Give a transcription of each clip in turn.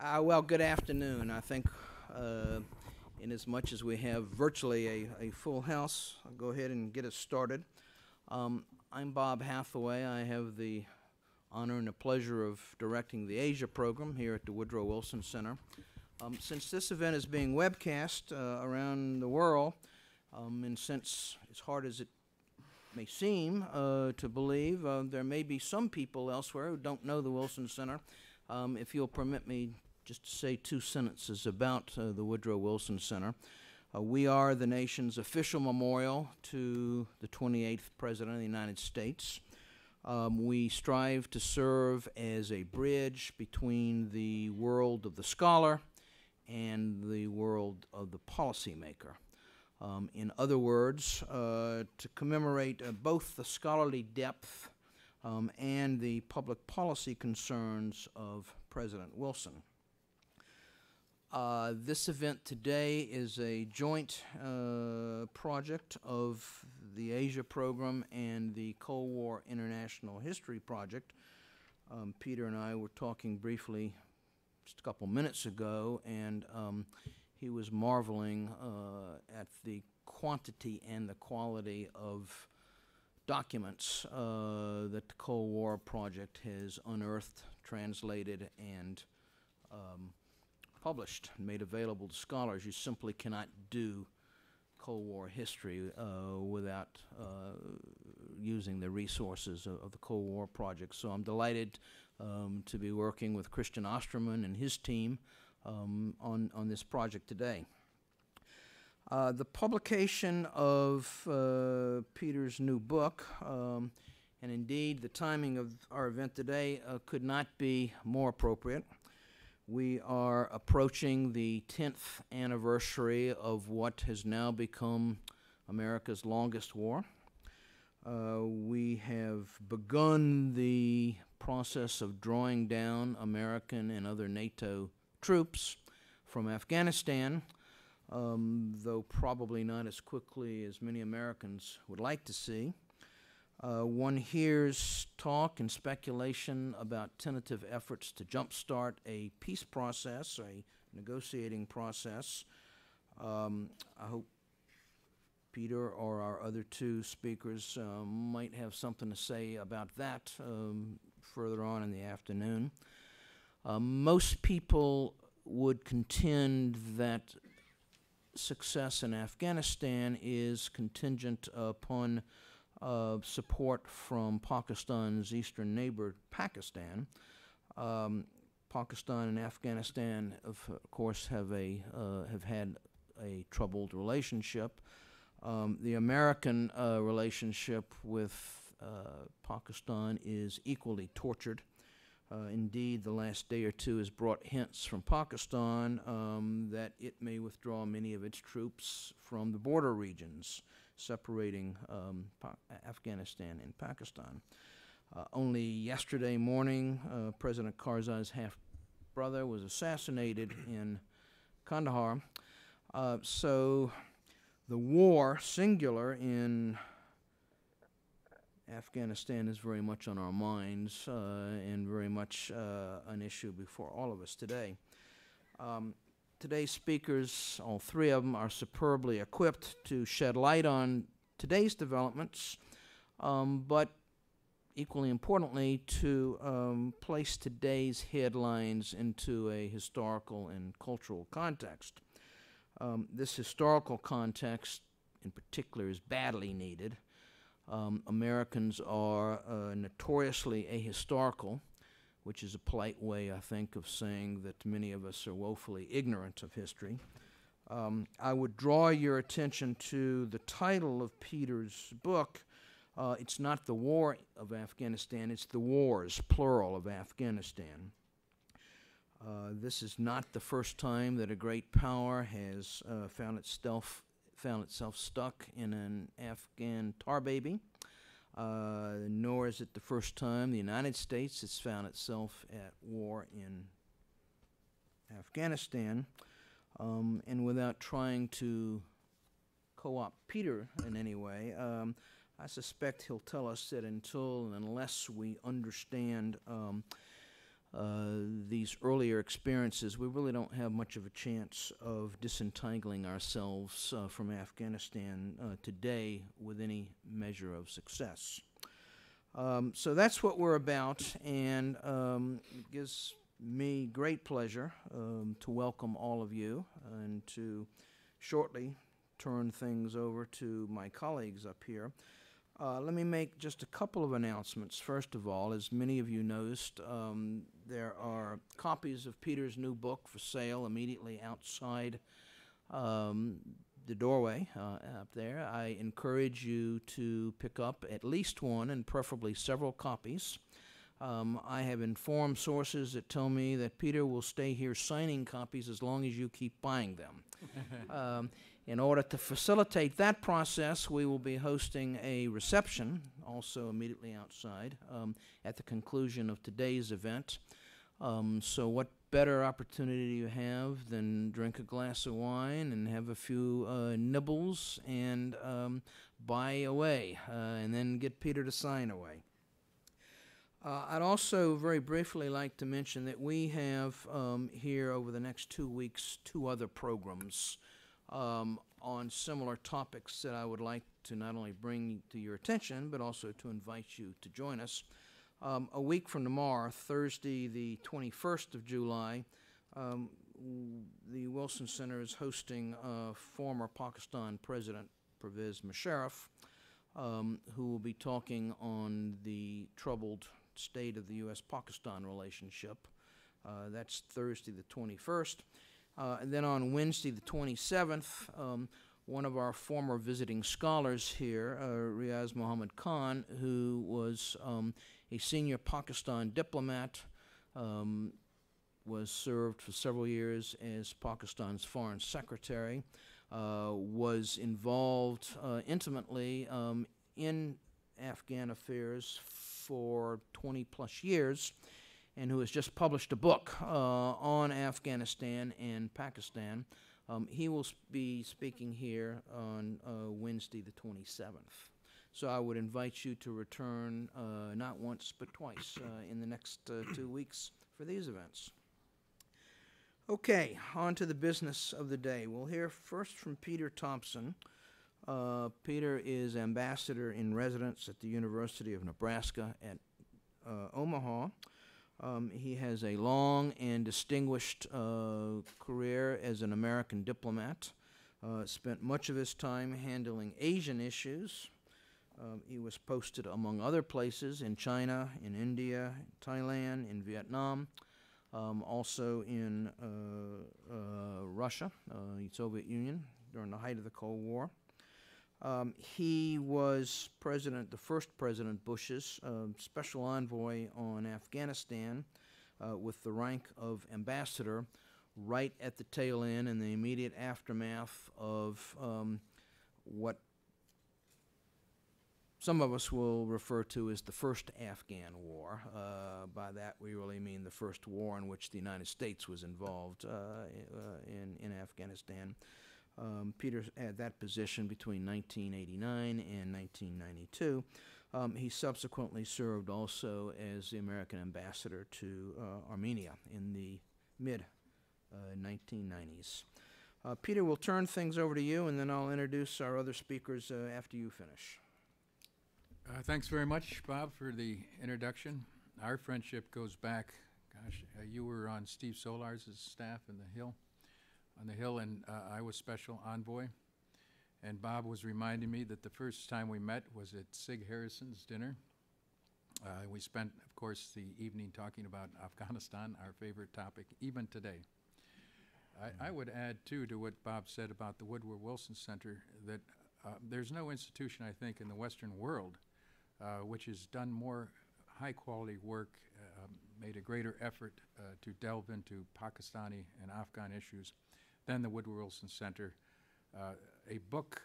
Well, good afternoon. I think in as much as we have virtually a full house, I'll go ahead and get us started. I'm Bob Hathaway. I have the honor and the pleasure of directing the Asia program here at the Woodrow Wilson Center. Since this event is being webcast around the world, and since, as hard as it may seem to believe, there may be some people elsewhere who don't know the Wilson Center. If you'll permit me just to say two sentences about the Woodrow Wilson Center. We are the nation's official memorial to the 28th President of the United States. We strive to serve as a bridge between the world of the scholar and the world of the policymaker. In other words, to commemorate both the scholarly depth and the public policy concerns of President Wilson. This event today is a joint project of the Asia program and the Cold War International History Project. Peter and I were talking briefly just a couple minutes ago, and he was marveling at the quantity and the quality of documents that the Cold War Project has unearthed, translated, and published and made available to scholars. You simply cannot do Cold War history without using the resources of the Cold War Project. So I'm delighted to be working with Christian Osterman and his team on this project today. The publication of Peter's new book, and indeed the timing of our event today could not be more appropriate. We are approaching the 10th anniversary of what has now become America's longest war. We have begun the process of drawing down American and other NATO troops from Afghanistan, though probably not as quickly as many Americans would like to see. One hears talk and speculation about tentative efforts to jumpstart a peace process, a negotiating process. I hope Peter or our other two speakers might have something to say about that further on in the afternoon. Most people would contend that success in Afghanistan is contingent upon support from Pakistan's eastern neighbor, Pakistan. Pakistan and Afghanistan, of course, have had a troubled relationship. The American relationship with Pakistan is equally tortured. Indeed, the last day or two has brought hints from Pakistan that it may withdraw many of its troops from the border regions separating Afghanistan and Pakistan. Only yesterday morning, President Karzai's half-brother was assassinated in Kandahar. So the war, singular, in Afghanistan is very much on our minds and very much an issue before all of us today. Today's speakers, all three of them, are superbly equipped to shed light on today's developments, but equally importantly, to place today's headlines into a historical and cultural context. This historical context, in particular, is badly needed. Americans are notoriously ahistorical, which is a polite way, I think, of saying that many of us are woefully ignorant of history. I would draw your attention to the title of Peter's book. It's not the War of Afghanistan, it's the Wars, plural, of Afghanistan. This is not the first time that a great power has found itself stuck in an Afghan tar baby. Nor is it the first time the United States has found itself at war in Afghanistan. And without trying to co-opt Peter in any way, I suspect he'll tell us that until and unless we understand these earlier experiences, we really don't have much of a chance of disentangling ourselves from Afghanistan today with any measure of success. So that's what we're about, and it gives me great pleasure to welcome all of you and to shortly turn things over to my colleagues up here. Let me make just a couple of announcements. First of all, as many of you noticed, there are copies of Peter's new book for sale immediately outside the doorway up there. I encourage you to pick up at least one and preferably several copies. I have informed sources that tell me that Peter will stay here signing copies as long as you keep buying them. In order to facilitate that process, we will be hosting a reception, also immediately outside, at the conclusion of today's event. So what better opportunity do you have than drink a glass of wine and have a few nibbles and buy away, and then get Peter to sign away. I'd also very briefly like to mention that we have here over the next 2 weeks 2 other programs on similar topics that I would like to not only bring to your attention, but also to invite you to join us. A week from tomorrow, Thursday the 21st of July, the Wilson Center is hosting former Pakistan President Pervez Musharraf, who will be talking on the troubled state of the U.S.-Pakistan relationship. That's Thursday the 21st. And then on Wednesday the 27th, one of our former visiting scholars here, Riaz Muhammad Khan, who was a senior Pakistan diplomat, was served for several years as Pakistan's foreign secretary, was involved intimately in Afghan affairs for 20-plus years, and who has just published a book on Afghanistan and Pakistan. He will be speaking here on Wednesday the 27th. So I would invite you to return not once but twice in the next 2 weeks for these events. Okay, on to the business of the day. We'll hear first from Peter Tomsen. Peter is Ambassador in Residence at the University of Nebraska at Omaha. He has a long and distinguished career as an American diplomat. Spent much of his time handling Asian issues. He was posted, among other places, in China, in India, Thailand, in Vietnam, also in Russia, the Soviet Union, during the height of the Cold War. He was the first President Bush's Special Envoy on Afghanistan with the rank of Ambassador right at the tail end in the immediate aftermath of what some of us will refer to as the first Afghan War. By that we really mean the first war in which the United States was involved in Afghanistan. Peter had that position between 1989 and 1992. He subsequently served also as the American ambassador to Armenia in the mid-1990s. Peter, we'll turn things over to you, and then I'll introduce our other speakers after you finish. Thanks very much, Bob, for the introduction. Our friendship goes back, you were on Steve Solar's staff on the Hill, and I was Special Envoy. And Bob was reminding me that the first time we met was at Sig Harrison's dinner. We spent, of course, the evening talking about Afghanistan, our favorite topic, even today. I would add, too, to what Bob said about the Woodrow Wilson Center, that there's no institution, I think, in the Western world which has done more high-quality work, made a greater effort to delve into Pakistani and Afghan issues than the Woodrow Wilson Center. A book,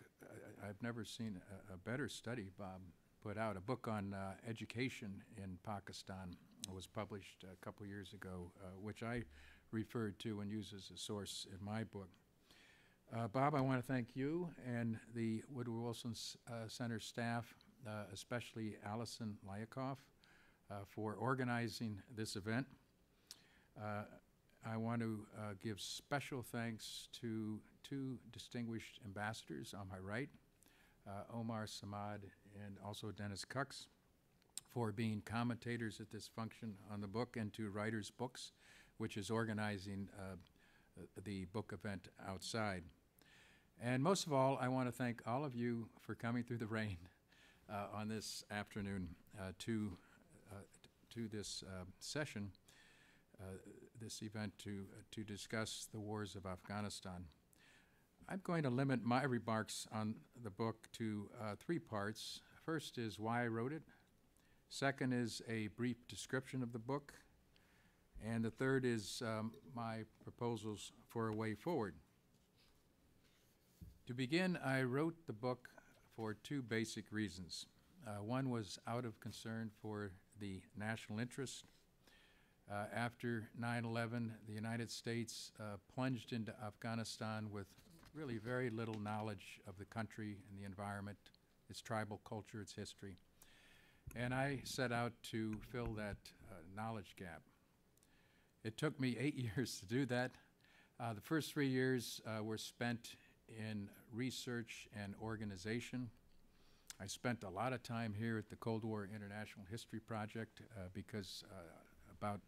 I've never seen a better study Bob put out, a book on education in Pakistan was published a couple years ago, which I referred to and use as a source in my book. Bob, I want to thank you and the Woodrow Wilson Center staff, especially Allison Lyakoff, for organizing this event. I want to give special thanks to two distinguished ambassadors on my right, Omar Samad and also Dennis Cux, for being commentators at this function on the book, and to Writers Books, which is organizing the book event outside. And most of all, I want to thank all of you for coming through the rain on this afternoon to this session, this event to discuss the wars of Afghanistan. I'm going to limit my remarks on the book to 3 parts. First is why I wrote it. Second is a brief description of the book. And the third is my proposals for a way forward. To begin, I wrote the book for 2 basic reasons. One was out of concern for the national interest. After 9/11, the United States plunged into Afghanistan with really very little knowledge of the country and the environment, its tribal culture, its history. And I set out to fill that knowledge gap. It took me 8 years to do that. The first 3 years were spent in research and organization. I spent a lot of time here at the Cold War International History Project because about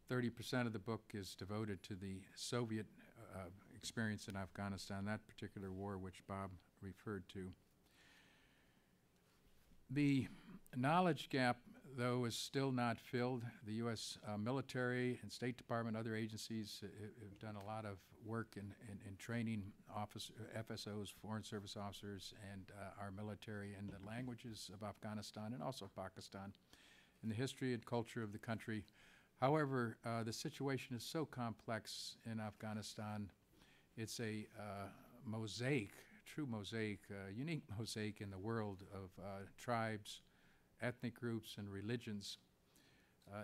30% of the book is devoted to the Soviet experience in Afghanistan, that particular war which Bob referred to. The knowledge gap, though, is still not filled. The U.S. military and State Department, other agencies have done a lot of work in training FSOs, Foreign Service officers, and our military in the languages of Afghanistan and also Pakistan, in the history and culture of the country. However, the situation is so complex in Afghanistan. It's a mosaic, true mosaic, unique mosaic in the world of tribes, ethnic groups, and religions.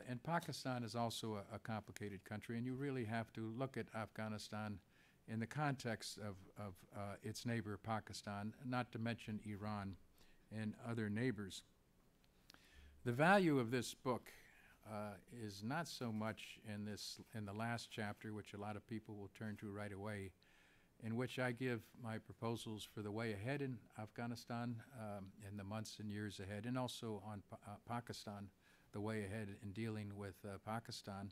And Pakistan is also a complicated country, and you really have to look at Afghanistan in the context of its neighbor Pakistan, not to mention Iran and other neighbors. The value of this book is not so much in the last chapter, which a lot of people will turn to right away, in which I give my proposals for the way ahead in Afghanistan in the months and years ahead, and also on Pakistan, the way ahead in dealing with Pakistan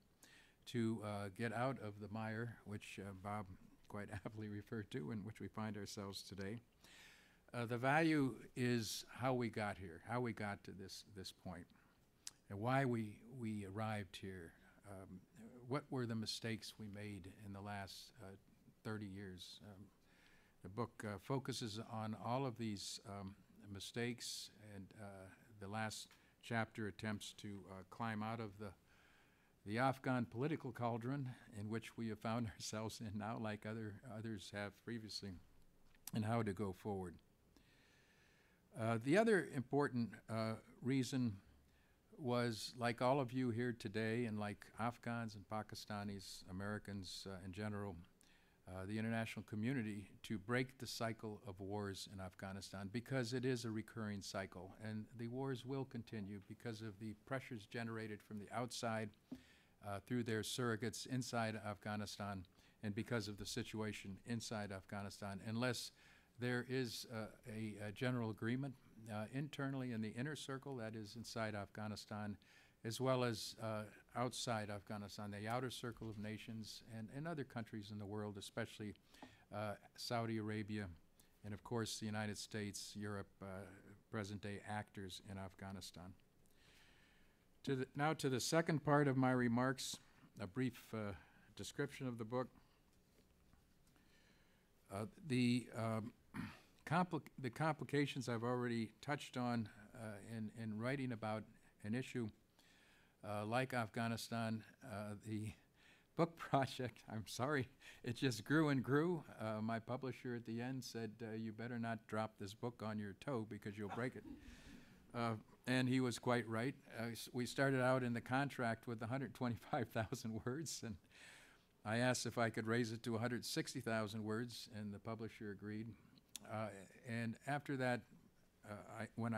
to get out of the mire, which Bob quite aptly referred to, in which we find ourselves today. The value is how we got here, how we got to this point, and why we arrived here. What were the mistakes we made in the last 30 years? The book focuses on all of these mistakes, and the last chapter attempts to climb out of the Afghan political cauldron in which we have found ourselves in now, like others have previously, and how to go forward. The other important reason was, like all of you here today, and like Afghans and Pakistanis, Americans in general, the international community, to break the cycle of wars in Afghanistan, because it is a recurring cycle, and the wars will continue because of the pressures generated from the outside through their surrogates inside Afghanistan, and because of the situation inside Afghanistan, unless there is a general agreement internally in the inner circle, that is inside Afghanistan, as well as outside Afghanistan, the outer circle of nations, and in other countries in the world, especially Saudi Arabia, and of course the United States, Europe, present-day actors in Afghanistan. Now to the second part of my remarks, a brief description of the book. The complications I've already touched on in writing about an issue like Afghanistan. The book project, I'm sorry, it just grew and grew. My publisher at the end said, you better not drop this book on your toe because you'll break it. And he was quite right. We started out in the contract with 125,000 words, and I asked if I could raise it to 160,000 words, and the publisher agreed. And after that,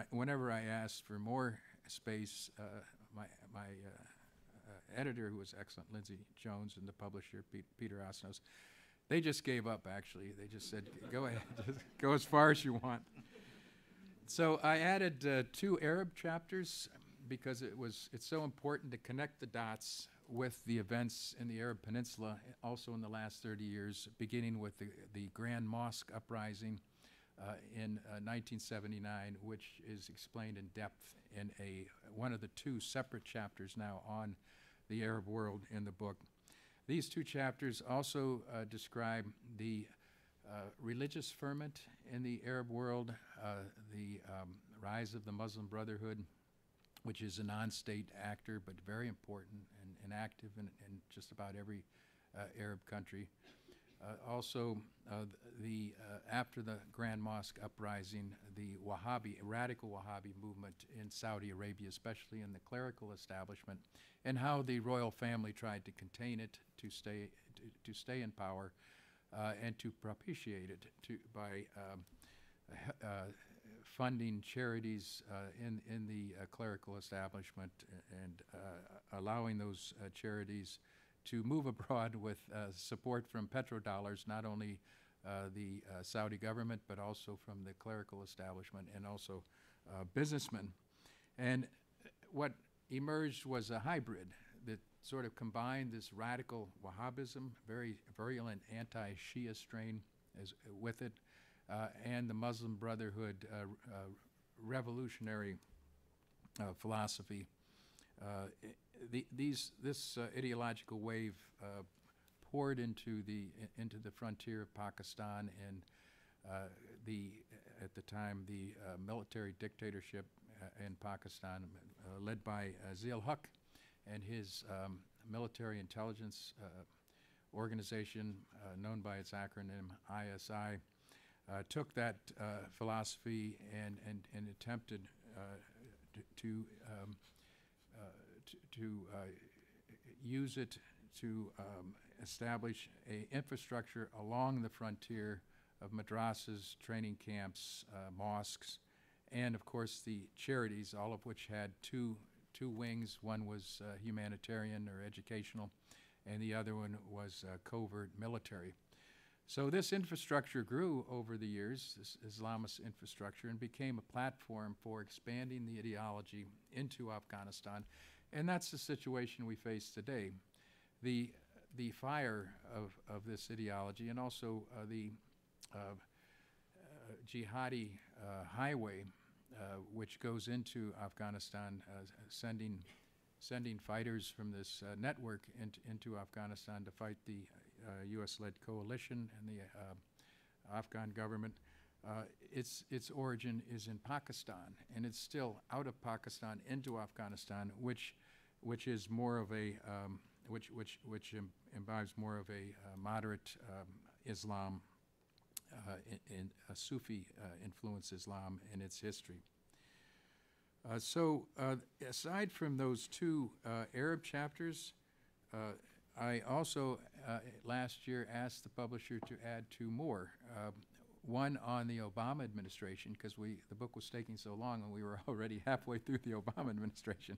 whenever I asked for more space, my editor, who was excellent, Lindsay Jones, and the publisher, Peter Osnos. They just gave up, actually. They just said, go ahead, just go as far as you want. So I added 2 Arab chapters because it's so important to connect the dots with the events in the Arab Peninsula, also in the last 30 years, beginning with the Grand Mosque uprising in 1979, which is explained in depth in one of the 2 separate chapters now on the Arab world in the book. These 2 chapters also describe the religious ferment in the Arab world, the rise of the Muslim Brotherhood, which is a non-state actor but very important and active in just about every Arab country. Also, after the Grand Mosque uprising, the radical Wahhabi movement in Saudi Arabia, especially in the clerical establishment, and how the royal family tried to contain it to stay in power and to propitiate it by funding charities in the clerical establishment and allowing those charities to move abroad with support from petrodollars, not only the Saudi government, but also from the clerical establishment and also businessmen. And what emerged was a hybrid that sort of combined this radical Wahhabism, very virulent anti-Shia strain with it, and the Muslim Brotherhood revolutionary philosophy. This ideological wave poured into the frontier of Pakistan and at the time the military dictatorship in Pakistan, led by Zia-ul-Haq and his military intelligence organization, known by its acronym ISI, took that philosophy and attempted to use it to establish an infrastructure along the frontier of madrasas, training camps, mosques, and of course the charities, all of which had two wings. One was humanitarian or educational, and the other one was covert military. So this infrastructure grew over the years, this Islamist infrastructure, and became a platform for expanding the ideology into Afghanistan. And that's the situation we face today. The fire of this ideology and also the jihadi highway, which goes into Afghanistan, sending fighters from this network into Afghanistan to fight the U.S.-led coalition and the Afghan government. Its origin is in Pakistan, and it's still out of Pakistan into Afghanistan, which is more of a which imbibes more of a moderate Islam, in a Sufi influenced Islam in its history. Aside from those 2 Arab chapters, I also last year asked the publisher to add 2 more. One on the Obama administration, because the book was taking so long and we were already halfway through the Obama administration.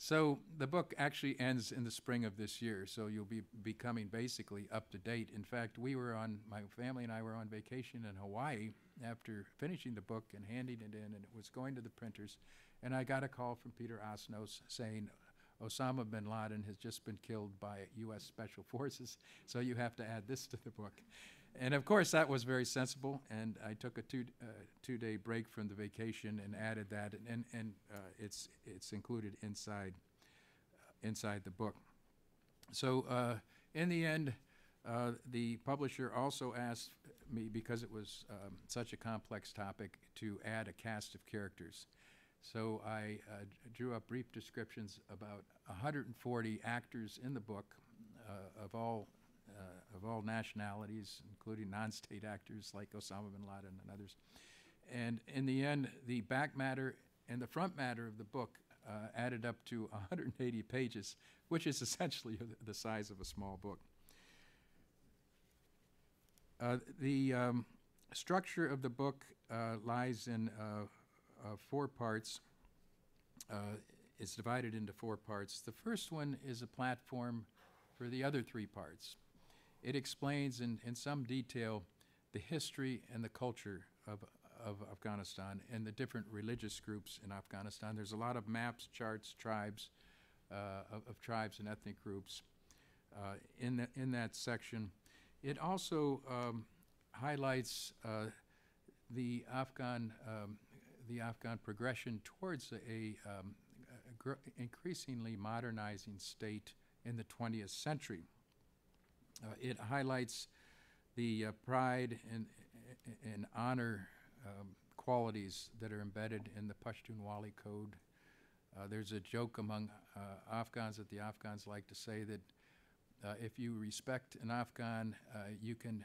So the book actually ends in the spring of this year, so you'll be becoming basically up to date. In fact, my family and I were on vacation in Hawaii after finishing the book and handing it in, and it was going to the printers, and I got a call from Peter Osnos saying, Osama bin Laden has just been killed by U.S. Special Forces, so you have to add this to the book. And of course, that was very sensible, and I took a two-day break from the vacation and added that, and it's included inside the book. So in the end, the publisher also asked me, because it was such a complex topic, to add a cast of characters. So I drew up brief descriptions about 140 actors in the book of all nationalities, including non-state actors like Osama bin Laden and others. And in the end, the back matter and the front matter of the book added up to 180 pages, which is essentially the size of a small book. The structure of the book lies in 4 parts. is divided into 4 parts. The first one is a platform for the other 3 parts. It explains in some detail the history and the culture of Afghanistan and the different religious groups in Afghanistan. There's a lot of maps, charts, tribes, of tribes and ethnic groups in that section. It also highlights the Afghan progression towards a increasingly modernizing state in the 20th century. It highlights the pride and honor qualities that are embedded in the Pashtunwali code. There's a joke among Afghans that the Afghans like to say that if you respect an Afghan, you can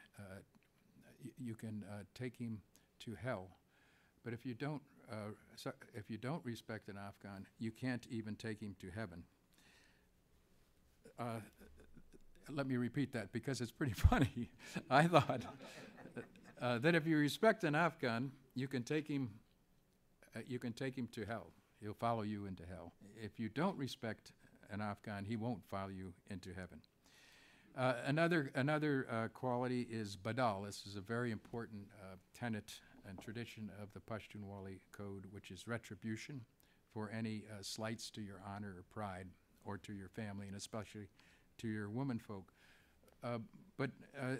take him to hell. But if you don't respect an Afghan, you can't even take him to heaven. Let me repeat that because it's pretty funny. I thought that if you respect an Afghan, you can take him to hell. He'll follow you into hell. If you don't respect an Afghan, he won't follow you into heaven. Another quality is badal. This is a very important tenet and tradition of the Pashtunwali code, which is retribution for any slights to your honor or pride or to your family, and especially to your womenfolk. But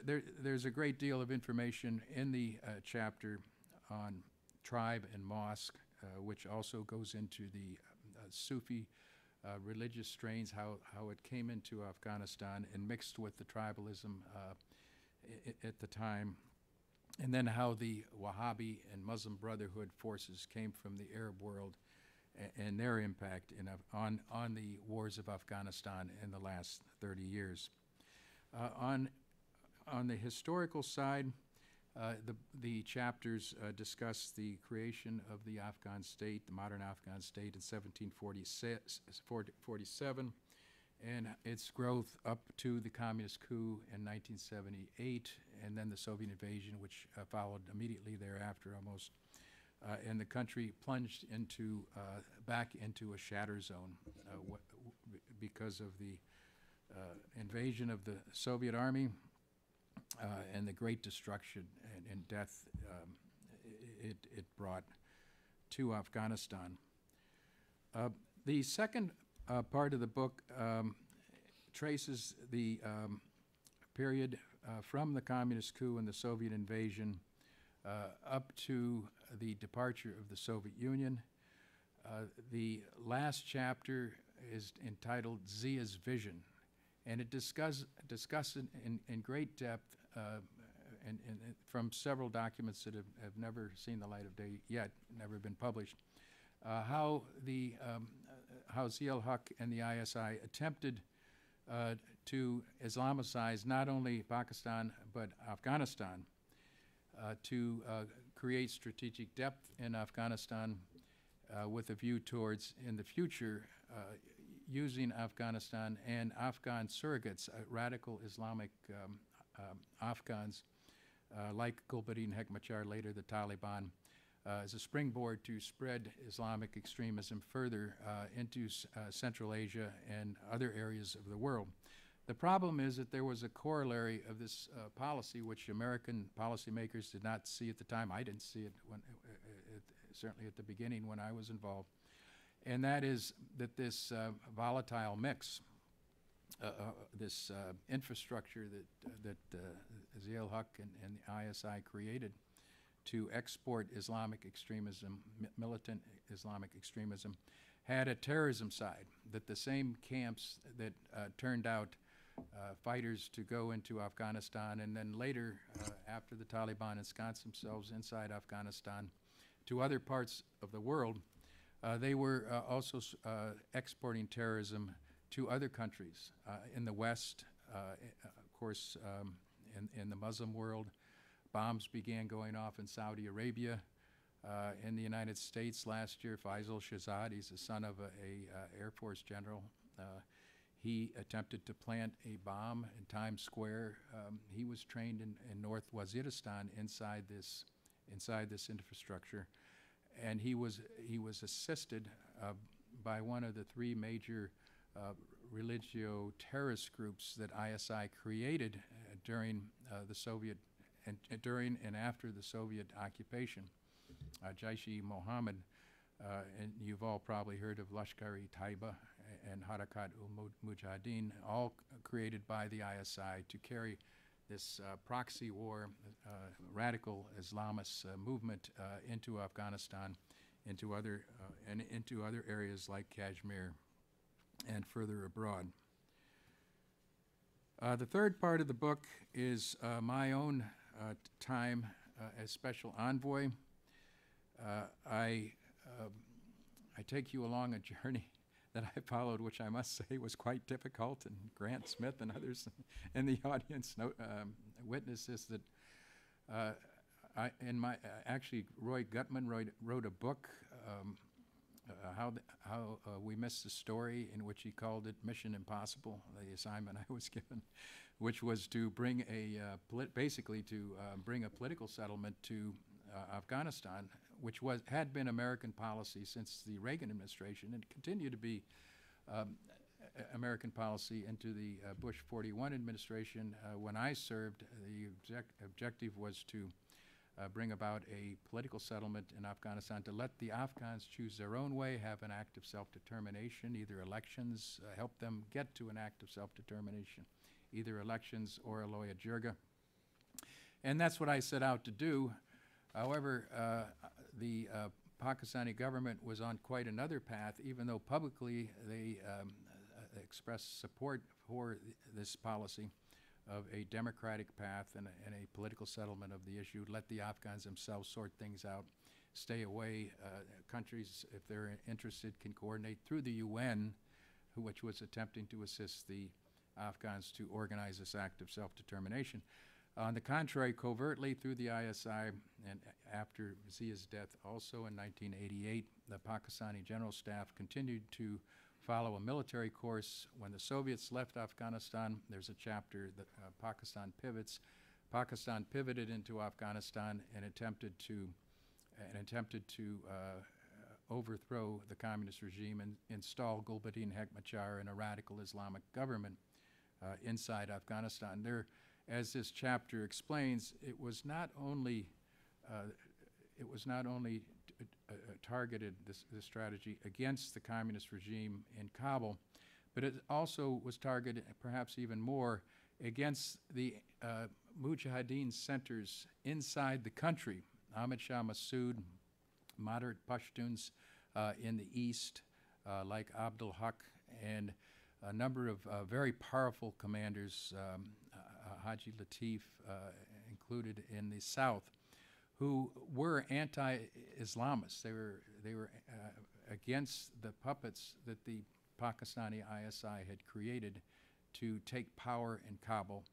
there's a great deal of information in the chapter on tribe and mosque, which also goes into the Sufi religious strains, how it came into Afghanistan and mixed with the tribalism at the time, and then how the Wahhabi and Muslim Brotherhood forces came from the Arab world and their impact on the wars of Afghanistan in the last 30 years. On the historical side, the chapters discuss the creation of the Afghan state, the modern Afghan state in 1747, and its growth up to the communist coup in 1978, and then the Soviet invasion, which followed immediately thereafter almost. And the country plunged back into a shatter zone because of the invasion of the Soviet army and the great destruction and death it brought to Afghanistan. The second part of the book traces the period from the communist coup and the Soviet invasion up to the departure of the Soviet Union. The last chapter is entitled Zia's Vision, and it discusses in great depth and from several documents that have never seen the light of day yet, never been published, how Zia al-Haq and the ISI attempted to Islamicize not only Pakistan but Afghanistan, to create strategic depth in Afghanistan with a view towards, in the future, using Afghanistan and Afghan surrogates, radical Islamic Afghans, like Gulbuddin Hekmatyar, later the Taliban, as a springboard to spread Islamic extremism further into Central Asia and other areas of the world. The problem is that there was a corollary of this policy, which American policymakers did not see at the time. I didn't see it certainly at the beginning when I was involved, and that is that this volatile mix, this infrastructure that Zia al-Haq and the ISI created to export Islamic extremism, militant Islamic extremism, had a terrorism side, that the same camps that turned out fighters to go into Afghanistan and then later, after the Taliban ensconced themselves inside Afghanistan to other parts of the world, they were also exporting terrorism to other countries in the West, of course, in the Muslim world. Bombs began going off in Saudi Arabia. In the United States last year, Faisal Shahzad, he's the son of a Air Force general. He attempted to plant a bomb in Times Square. He was trained in North Waziristan inside this infrastructure, and he was assisted by one of the three major religio-terrorist groups that ISI created during the Soviet and during and after the Soviet occupation. Jaish-e-Mohammed, and you've all probably heard of Lashkar-e-Taiba and Harakat-ul-Mujahideen, all created by the ISI to carry this proxy war, radical Islamist movement into Afghanistan, into other areas like Kashmir and further abroad. The third part of the book is my own time as special envoy. I take you along a journey that I followed, which I must say was quite difficult, and Grant Smith and others in the audience witness this, that actually Roy Gutman wrote a book, how we missed the story, in which he called it Mission Impossible, the assignment I was given, which was to bring basically to bring a political settlement to Afghanistan, which had been American policy since the Reagan administration and continued to be American policy into the Bush 41 administration. When I served, the objective was to bring about a political settlement in Afghanistan, to let the Afghans choose their own way, have an act of self-determination, either elections, help them get to an act of self-determination, either elections or a loya jirga. And that's what I set out to do. However, the Pakistani government was on quite another path, even though publicly they expressed support for this policy of a democratic path and a political settlement of the issue, let the Afghans themselves sort things out, stay away. Countries, if they're interested, can coordinate through the UN, which was attempting to assist the Afghans to organize this act of self-determination. On the contrary, covertly through the ISI, and after Zia's death also in 1988, the Pakistani General Staff continued to follow a military course. When the Soviets left Afghanistan, there's a chapter that Pakistan pivots. Pakistan pivoted into Afghanistan and attempted to overthrow the communist regime and install Gulbuddin Hekmatyar and a radical Islamic government inside Afghanistan. There, as this chapter explains, it was not only targeted this strategy against the communist regime in Kabul, but it also was targeted, perhaps even more, against the Mujahideen centers inside the country. Ahmad Shah Massoud, moderate Pashtuns in the east, like Abdul Haq, and a number of very powerful commanders, Haji Latif included in the south, who were anti-Islamists. They were against the puppets that the Pakistani ISI had created to take power in Kabul.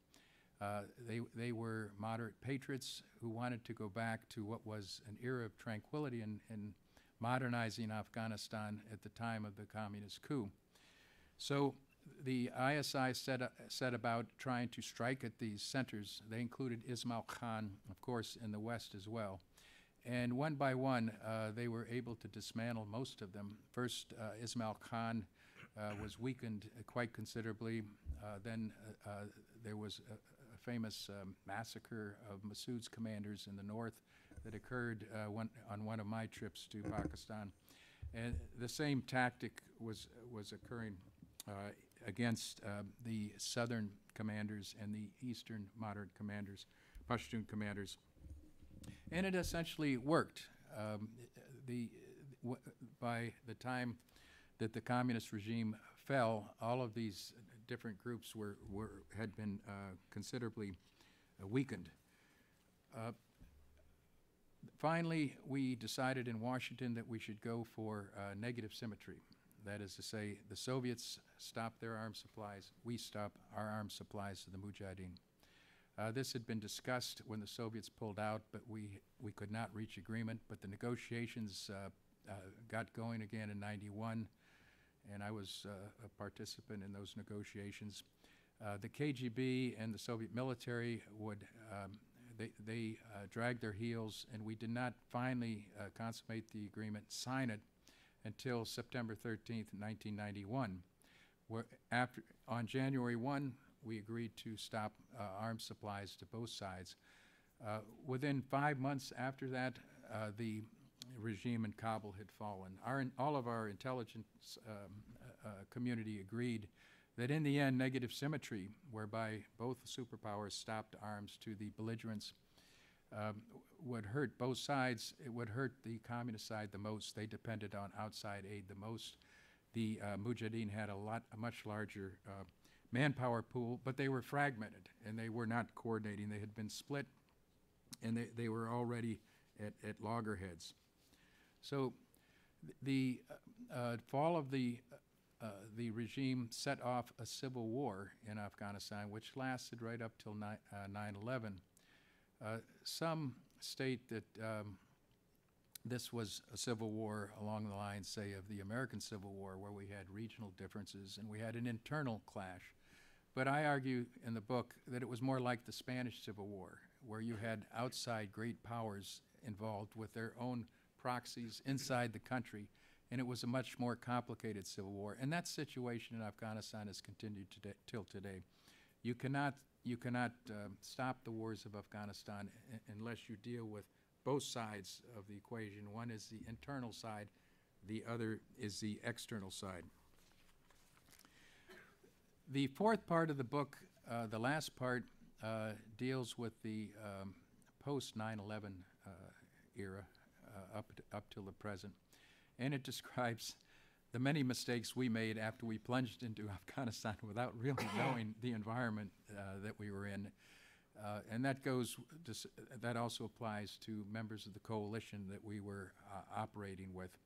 They were moderate patriots who wanted to go back to what was an era of tranquility and modernizing Afghanistan at the time of the communist coup. So the ISI set about trying to strike at these centers. They included Ismail Khan, of course, in the west as well. And one by one, they were able to dismantle most of them. First, Ismail Khan was weakened quite considerably. Then there was a famous massacre of Massoud's commanders in the north that occurred on one of my trips to Pakistan. And the same tactic was occurring against the southern commanders and the eastern moderate commanders, Pashtun commanders. And it essentially worked. By the time that the communist regime fell, all of these different groups had been considerably weakened. Finally, we decided in Washington that we should go for negative symmetry. That is to say, the Soviets stopped their arms supplies, we stopped our arms supplies to the Mujahideen. This had been discussed when the Soviets pulled out, but we could not reach agreement. But the negotiations got going again in '91, and I was a participant in those negotiations. The KGB and the Soviet military dragged their heels, and we did not finally consummate the agreement, sign it, until September 13th, 1991, where on January 1, we agreed to stop arms supplies to both sides. Within 5 months after that, the regime in Kabul had fallen. All of our intelligence community agreed that in the end, negative symmetry, whereby both superpowers stopped arms to the belligerents, would hurt both sides. It would hurt the communist side the most. They depended on outside aid the most. The Mujahideen had a much larger manpower pool, but they were fragmented, and they were not coordinating. They had been split, and they were already at loggerheads. So the fall of the regime set off a civil war in Afghanistan, which lasted right up till 9/11. Some state that this was a civil war along the lines, say, of the American Civil War, where we had regional differences and we had an internal clash. But I argue in the book that it was more like the Spanish Civil War, where you had outside great powers involved with their own proxies inside the country, and it was a much more complicated civil war. And that situation in Afghanistan has continued till today. You cannot stop the wars of Afghanistan unless you deal with both sides of the equation. One is the internal side, the other is the external side. The fourth part of the book, the last part, deals with the post 9/11 era up till the present, and it describes the many mistakes we made after we plunged into Afghanistan without really knowing the environment that we were in. And that also applies to members of the coalition that we were operating with.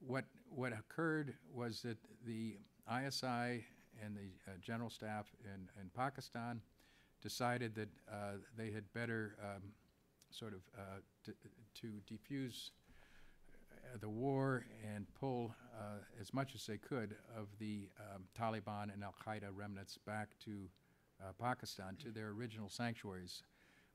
What occurred was that the ISI and the General Staff in Pakistan decided that they had better to defuse the war and pull as much as they could of the Taliban and Al-Qaeda remnants back to Pakistan, to their original sanctuaries,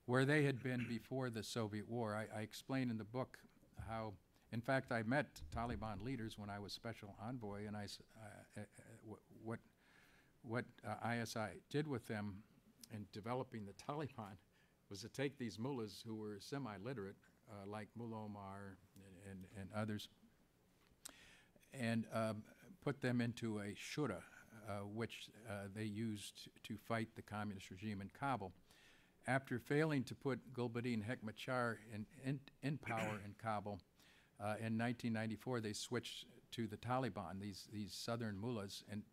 where they had been before the Soviet war. I explain in the book how, in fact, I met Taliban leaders when I was Special Envoy, and what ISI did with them in developing the Taliban was to take these mullahs who were semi-literate, like Mullah Omar and others, and put them into a shura, which they used to fight the communist regime in Kabul. After failing to put Gulbuddin Hekmatyar in power in Kabul, in 1994 they switched to the Taliban, these southern mullahs, and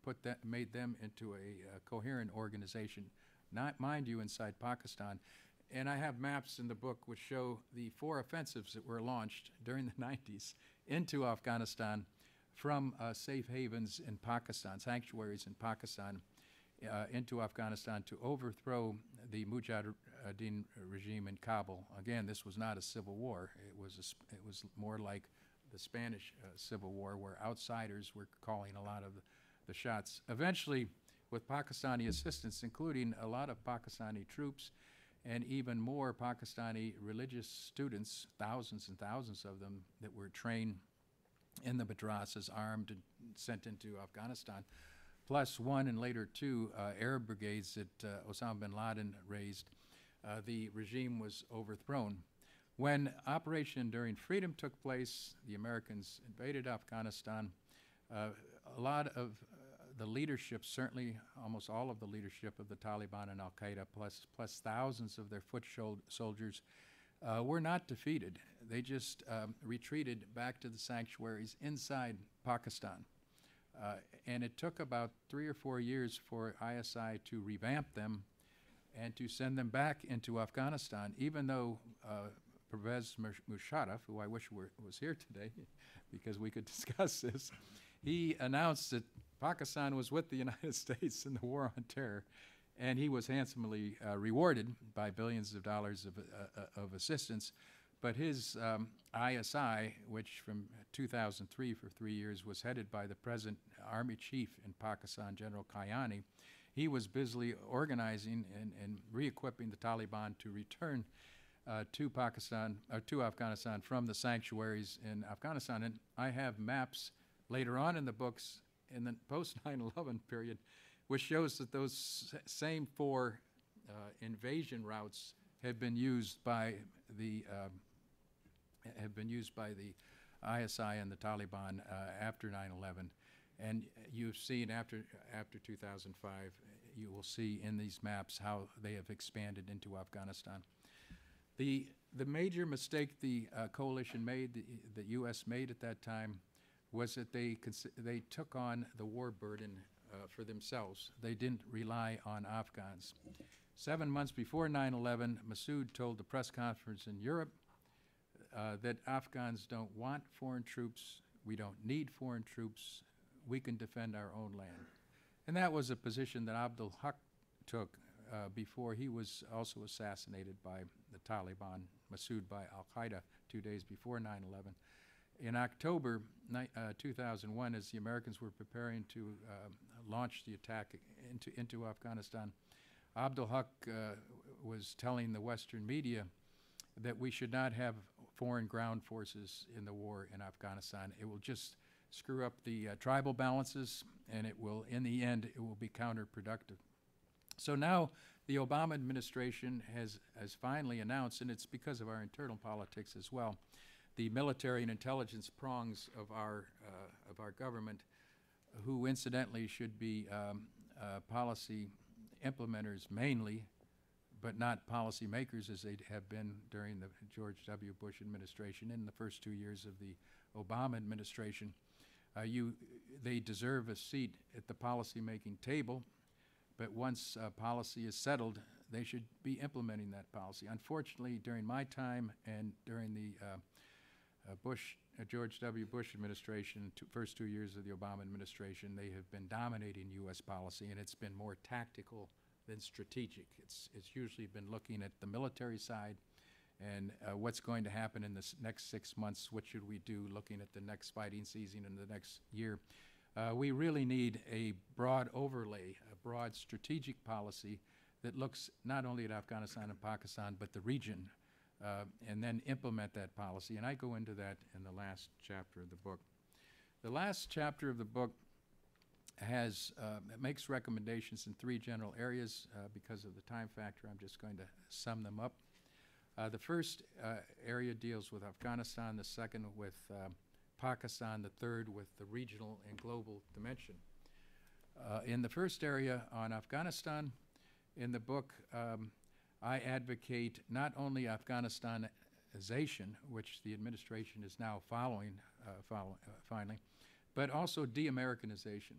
made them into a coherent organization, not, mind you, inside Pakistan. And I have maps in the book which show the 4 offensives that were launched during the 90s into Afghanistan from safe havens in Pakistan, sanctuaries in Pakistan, into Afghanistan to overthrow the Mujahideen regime in Kabul. Again, this was not a civil war. It was more like the Spanish Civil War, where outsiders were calling a lot of the shots. Eventually, with Pakistani assistance, including a lot of Pakistani troops and even more Pakistani religious students, thousands and thousands of them that were trained in the madrasas, armed and sent into Afghanistan, plus 1 and later 2 Arab brigades that Osama bin Laden raised, the regime was overthrown. When Operation Enduring Freedom took place, the Americans invaded Afghanistan. A lot of the leadership, certainly almost all of the leadership of the Taliban and Al-Qaeda, plus thousands of their foot soldiers, were not defeated. They just retreated back to the sanctuaries inside Pakistan. And it took about 3 or 4 years for ISI to revamp them and to send them back into Afghanistan, even though Pervez Musharraf, who I wish was here today because we could discuss this, he announced that Pakistan was with the United States in the war on terror, and he was handsomely rewarded by billions of dollars of assistance. But his ISI, which from 2003 for 3 years was headed by the present army chief in Pakistan, General Kayani, he was busily organizing and re-equipping the Taliban to return to Pakistan, or to Afghanistan from the sanctuaries in Afghanistan. And I have maps later on in the books in the post 9/11 period, which shows that those same four invasion routes have been used by the ISI and the Taliban after 9/11. And you've seen after 2005, you will see in these maps how they have expanded into Afghanistan. The major mistake the coalition made, the U.S. made at that time, was that they took on the war burden for themselves. They didn't rely on Afghans. 7 months before 9/11, Massoud told the press conference in Europe that Afghans don't want foreign troops, we don't need foreign troops, we can defend our own land. And that was a position that Abdul Haq took before he was also assassinated by the Taliban, Massoud by al-Qaeda 2 days before 9/11. In October 2001, as the Americans were preparing to launch the attack into Afghanistan, Abdul Haq was telling the Western media that we should not have foreign ground forces in the war in Afghanistan. It will just screw up the tribal balances, and it will, in the end, it will be counterproductive. So now the Obama administration has finally announced, and it's because of our internal politics as well, the military and intelligence prongs of our government, who incidentally should be policy implementers mainly, but not policy makers as they have been during the George W. Bush administration in the first 2 years of the Obama administration. They deserve a seat at the policy-making table, but once policy is settled, they should be implementing that policy. Unfortunately, during my time and during the George W. Bush administration, first 2 years of the Obama administration, they have been dominating U.S. policy, and it's been more tactical than strategic. It's usually been looking at the military side and what's going to happen in the next 6 months, what should we do looking at the next fighting season in the next year. We really need a broad overlay, a broad strategic policy that looks not only at Afghanistan and Pakistan, but the region, and then implement that policy. And I go into that in the last chapter of the book. The last chapter of the book makes recommendations in 3 general areas. Because of the time factor, I'm just going to sum them up. The first area deals with Afghanistan, the second with Pakistan, the third with the regional and global dimension. In the first area on Afghanistan, in the book, I advocate not only Afghanistanization, which the administration is now following finally, but also de-Americanization.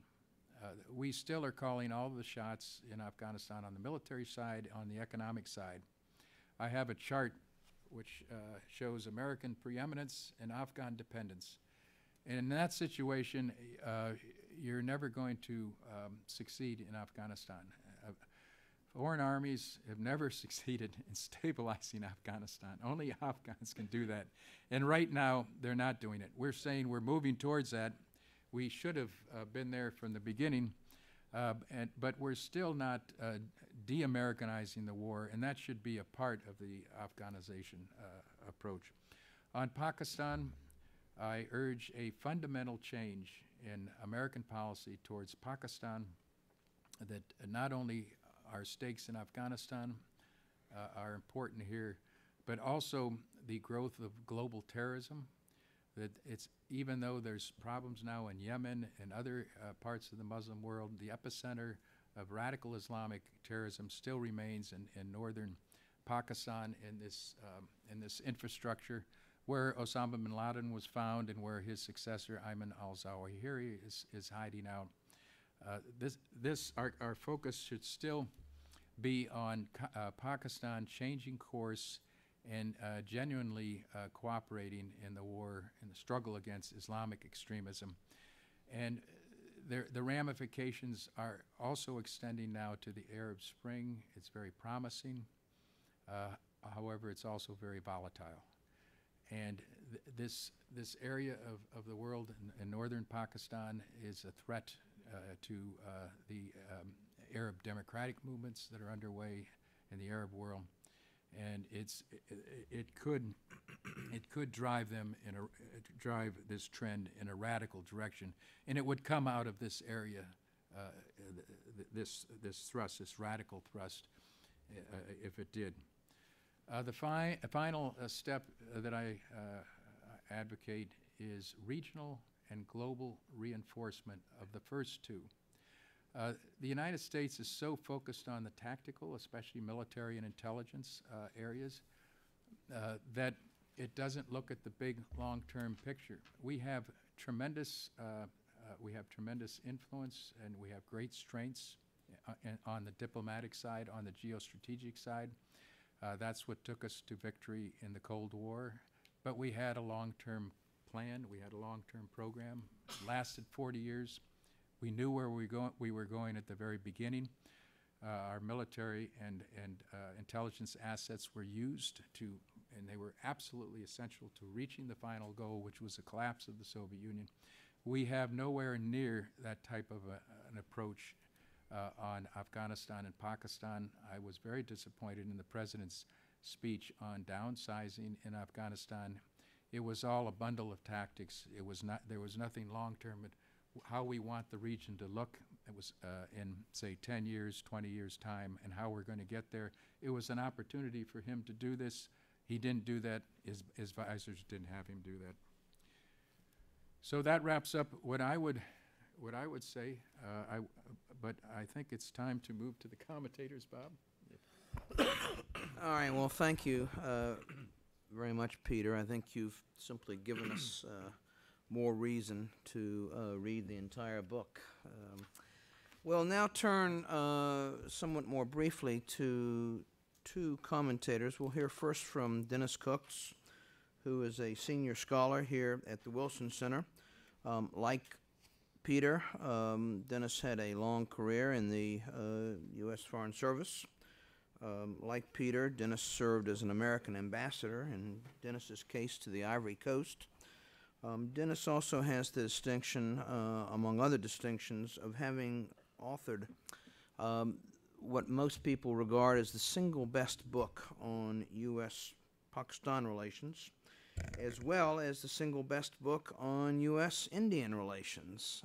We still are calling all the shots in Afghanistan on the military side, on the economic side. I have a chart which shows American preeminence and Afghan dependence. And in that situation, you're never going to succeed in Afghanistan. Foreign armies have never succeeded in stabilizing Afghanistan. Only Afghans can do that. And right now, they're not doing it. We're saying we're moving towards that. We should have been there from the beginning, but we're still not de-Americanizing the war, and that should be a part of the Afghanization approach. On Pakistan, I urge a fundamental change in American policy towards Pakistan, that not only our stakes in Afghanistan are important here, but also the growth of global terrorism. That it's, even though there's problems now in Yemen and other parts of the Muslim world, the epicenter of radical Islamic terrorism still remains in northern Pakistan, in this infrastructure where Osama bin Laden was found and where his successor Ayman al-Zawahiri is hiding out. Our focus should still be on Pakistan changing course and genuinely cooperating in the war, in the struggle against Islamic extremism. And the ramifications are also extending now to the Arab Spring. It's very promising. However, it's also very volatile. And this area of the world in northern Pakistan is a threat to the Arab democratic movements that are underway in the Arab world. and it could drive them drive this trend in a radical direction, and it would come out of this area, this radical thrust, if it did. The final step that I advocate is regional and global reinforcement of the first two. The United States is so focused on the tactical, especially military and intelligence areas, that it doesn't look at the big long-term picture. We have tremendous influence, and we have great strengths on the diplomatic side, on the geostrategic side. That's what took us to victory in the Cold War. But we had a long-term plan. We had a long-term program. It lasted 40 years. We knew where we were going at the very beginning. Our military and intelligence assets were used to, and they were absolutely essential to reaching the final goal, which was the collapse of the Soviet Union. We have nowhere near that type of an approach on Afghanistan and Pakistan. I was very disappointed in the President's speech on downsizing in Afghanistan. It was all a bundle of tactics. There was nothing long-term at how we want the region to look. It was in, say, 10 years, 20 years' time, and how we're going to get there. It was an opportunity for him to do this. He didn't do that. His advisors didn't have him do that. So that wraps up what I would say. But I think it's time to move to the commentators, Bob. All right, well, thank you very much, Peter. I think you've simply given us more reason to read the entire book. We'll now turn somewhat more briefly to two commentators. We'll hear first from Dennis Cooks, who is a senior scholar here at the Wilson Center. Like Peter, Dennis had a long career in the U.S. Foreign Service. Like Peter, Dennis served as an American ambassador, in Dennis's case, to the Ivory Coast. Dennis also has the distinction, among other distinctions, of having authored what most people regard as the single best book on U.S.-Pakistan relations, as well as the single best book on U.S.-Indian relations.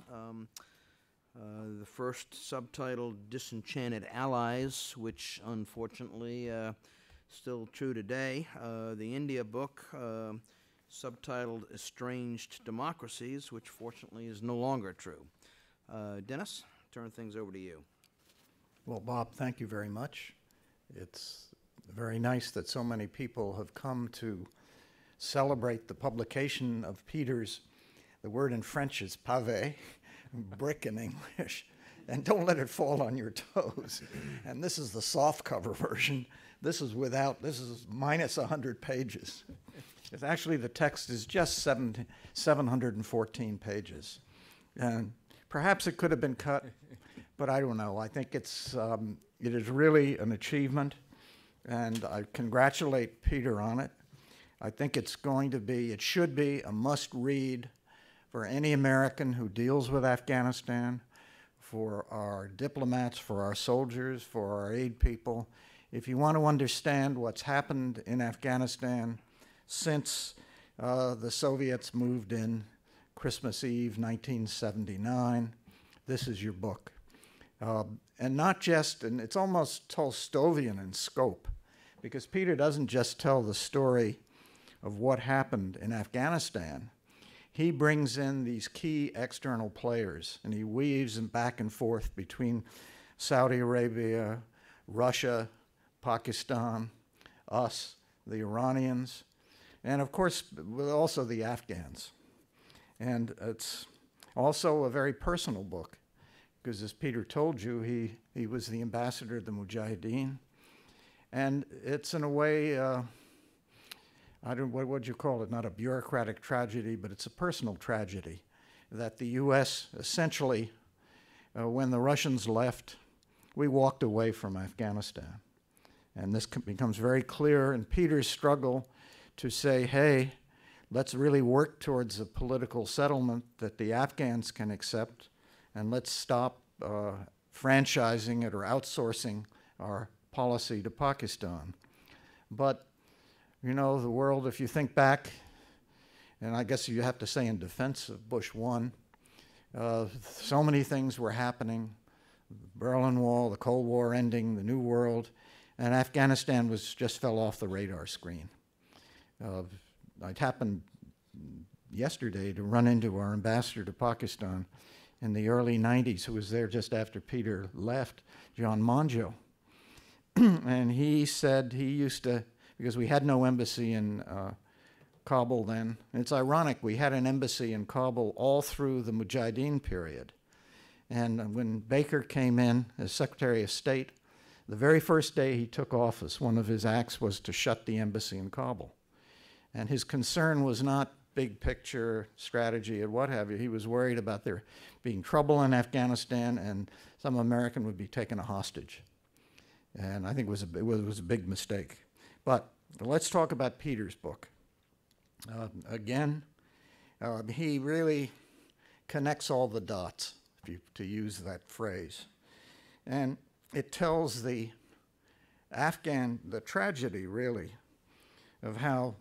The first subtitled Disenchanted Allies, which unfortunately still true today. The India book, subtitled Estranged Democracies, which fortunately is no longer true. Dennis, turn things over to you. Well, Bob, thank you very much. It's very nice that so many people have come to celebrate the publication of Peter's, the word in French is pavé, brick in English, and don't let it fall on your toes. And this is the soft cover version. This is minus 100 pages. It's actually, the text is just 714 pages. And perhaps it could have been cut, but I don't know. I think it is really an achievement, and I congratulate Peter on it. I think it should be a must-read for any American who deals with Afghanistan, for our diplomats, for our soldiers, for our aid people. If you want to understand what's happened in Afghanistan since the Soviets moved in Christmas Eve, 1979, this is your book. And not just, and it's almost Tolstovian in scope, because Peter doesn't just tell the story of what happened in Afghanistan. He brings in these key external players, and he weaves them back and forth between Saudi Arabia, Russia, Pakistan, us, the Iranians, and of course, also the Afghans. And it's also a very personal book, because as Peter told you, he was the ambassador of the Mujahideen. And it's in a way, what would you call it? Not a bureaucratic tragedy, but it's a personal tragedy that the U.S. essentially, when the Russians left, we walked away from Afghanistan. And this becomes very clear in Peter's struggle to say, hey, let's really work towards a political settlement that the Afghans can accept, and let's stop franchising it or outsourcing our policy to Pakistan. But, you know, the world, if you think back, and I guess you have to say in defense of Bush 1, so many things were happening. The Berlin Wall, the Cold War ending, the New World, and Afghanistan just fell off the radar screen. It happened yesterday to run into our ambassador to Pakistan in the early 90s, who was there just after Peter left, John Monjo. And he said he used to, because we had no embassy in Kabul then. And it's ironic, we had an embassy in Kabul all through the Mujahideen period. And when Baker came in as Secretary of State, the very first day he took office, one of his acts was to shut the embassy in Kabul. And his concern was not big picture strategy and what have you. He was worried about there being trouble in Afghanistan and some American would be taken a hostage. And I think it was a big mistake. But let's talk about Peter's book. Again, he really connects all the dots, to use that phrase. And it tells the tragedy, really, of how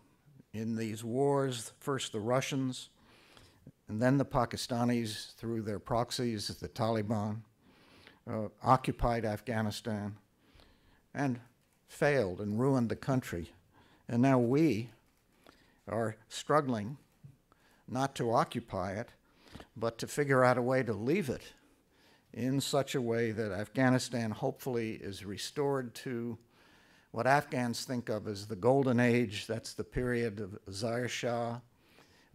in these wars, first the Russians, and then the Pakistanis, through their proxies, the Taliban, occupied Afghanistan and failed and ruined the country. And now we are struggling not to occupy it, but to figure out a way to leave it in such a way that Afghanistan hopefully is restored to what Afghans think of as the golden age. That's the period of Zahir Shah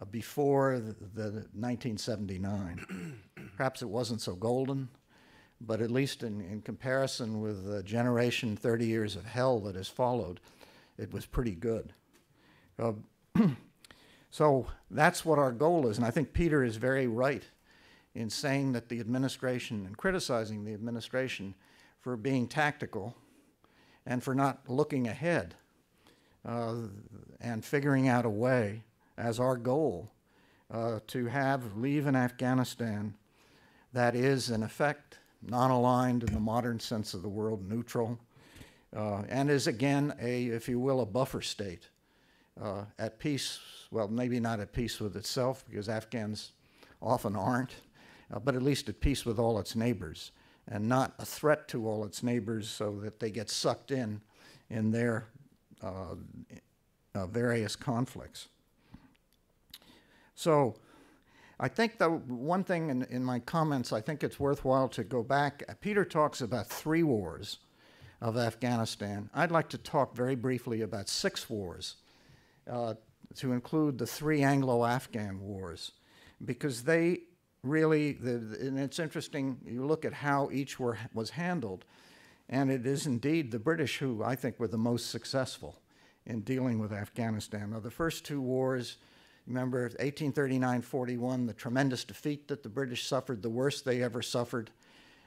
before the 1979. Perhaps it wasn't so golden, but at least in comparison with the generation 30 years of hell that has followed, it was pretty good. So that's what our goal is, and I think Peter is very right in saying that the administration, and criticizing the administration for being tactical and for not looking ahead and figuring out a way as our goal to leave an Afghanistan that is, in effect, non-aligned in the modern sense of the word, neutral, and is, again, if you will, a buffer state. At peace, well, maybe not at peace with itself, because Afghans often aren't, but at least at peace with all its neighbors, and not a threat to all its neighbors so that they get sucked in their various conflicts. So I think the one thing in my comments, I think it's worthwhile to go back. Peter talks about 3 wars of Afghanistan. I'd like to talk very briefly about 6 wars, to include the 3 Anglo-Afghan wars, because they really, and it's interesting, you look at how each was handled, and it is indeed the British who I think were the most successful in dealing with Afghanistan. Now, the first 2 wars, remember 1839-41, the tremendous defeat that the British suffered, the worst they ever suffered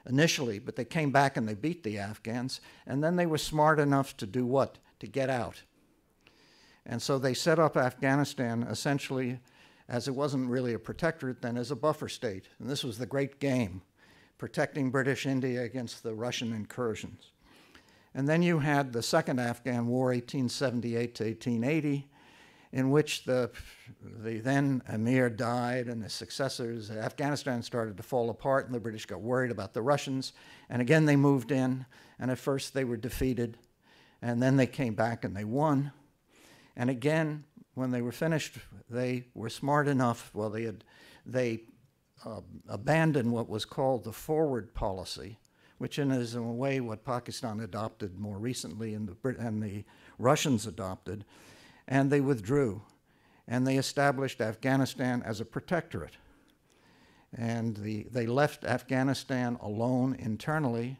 initially, but they came back and they beat the Afghans, and then they were smart enough to do what? To get out. And so they set up Afghanistan essentially, as it wasn't really a protectorate then, as a buffer state. And this was the great game, protecting British India against the Russian incursions. And then you had the Second Afghan War, 1878 to 1880, in which the then Emir died and the successors. Afghanistan started to fall apart and the British got worried about the Russians. And again, they moved in, and at first they were defeated. And then they came back and they won. And again, when they were finished, they were smart enough, well, they abandoned what was called the forward policy, which is in a way what Pakistan adopted more recently and the Russians adopted, and they withdrew. And they established Afghanistan as a protectorate. And they left Afghanistan alone internally,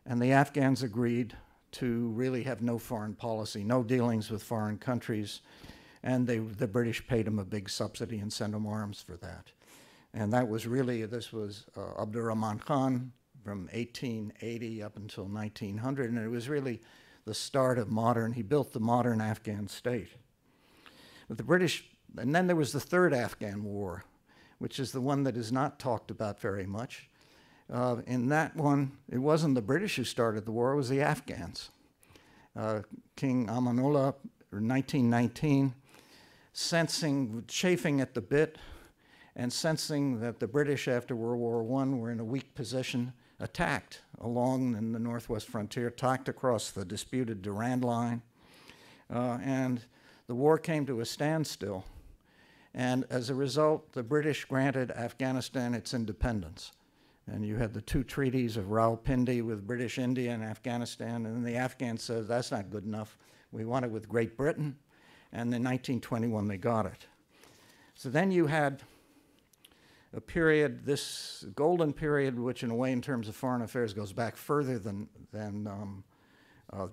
and the Afghans agreed to really have no foreign policy, no dealings with foreign countries, and the British paid them a big subsidy and sent them arms for that. And that was really, this was Abdur Rahman Khan from 1880 up until 1900, and it was really the start of he built the modern Afghan state. But the British, and then there was the Third Afghan War, which is the one that is not talked about very much. In that one, it wasn't the British who started the war, it was the Afghans. King Amanullah, 1919, chafing at the bit, and sensing that the British after World War I were in a weak position, attacked along in the northwest frontier, attacked across the disputed Durand Line, and the war came to a standstill. And as a result, the British granted Afghanistan its independence. And you had the two treaties of Rawalpindi with British India and Afghanistan, and then the Afghans said, that's not good enough. We want it with Great Britain, and in 1921 they got it. So then you had a period, this golden period, which in a way in terms of foreign affairs goes back further than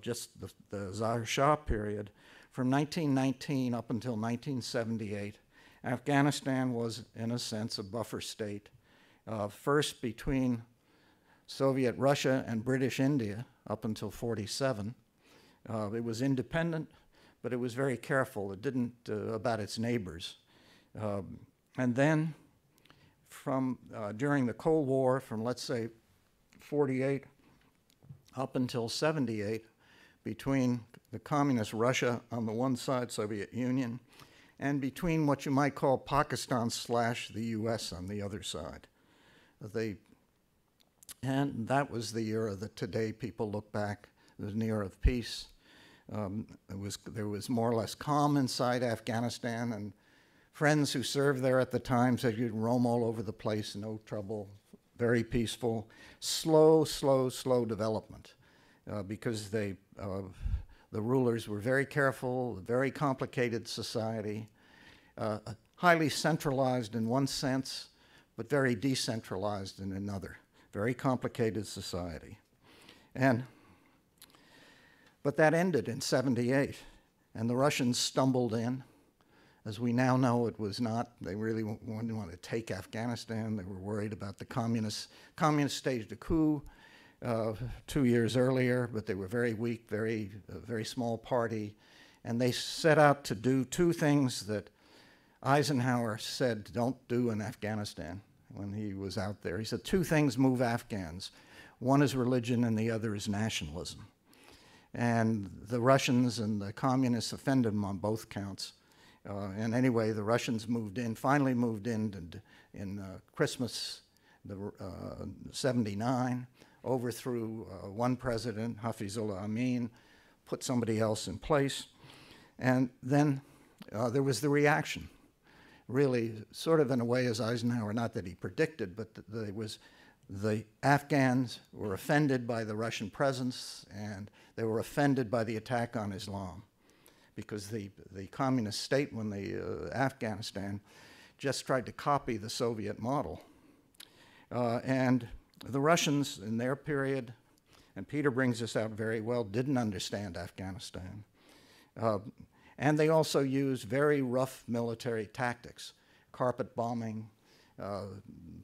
just the Zahir Shah period. From 1919 up until 1978, Afghanistan was, in a sense, a buffer state. First between Soviet Russia and British India up until 1947. It was independent, but it was very careful. It didn't about its neighbors. And then from during the Cold War, from let's say 1948 up until 1978, between the communist Russia on the one side, Soviet Union, and between what you might call Pakistan / the US on the other side. And that was the era that today people look back. It was an era of peace. There was more or less calm inside Afghanistan, and friends who served there at the time said you'd roam all over the place, no trouble, very peaceful. Slow development because the rulers were very careful, very complicated society, highly centralized in one sense, but very decentralized in another. Very complicated society. But that ended in 1978, and the Russians stumbled in. As we now know, it was not, they really didn't want to take Afghanistan. They were worried about the communists. Communists staged a coup 2 years earlier, but they were very weak, very small party, and they set out to do two things that Eisenhower said don't do in Afghanistan when he was out there. He said two things move Afghans. One is religion and the other is nationalism. And the Russians and the communists offended them on both counts. And anyway, the Russians finally moved in Christmas 1979, overthrew one president, Hafizullah Amin, put somebody else in place. And then there was the reaction. Really, sort of in a way as Eisenhower, not that he predicted, but the Afghans were offended by the Russian presence, and they were offended by the attack on Islam, because the communist state, when Afghanistan, just tried to copy the Soviet model. And the Russians, in their period, and Peter brings this out very well, didn't understand Afghanistan. And they also used very rough military tactics, carpet bombing,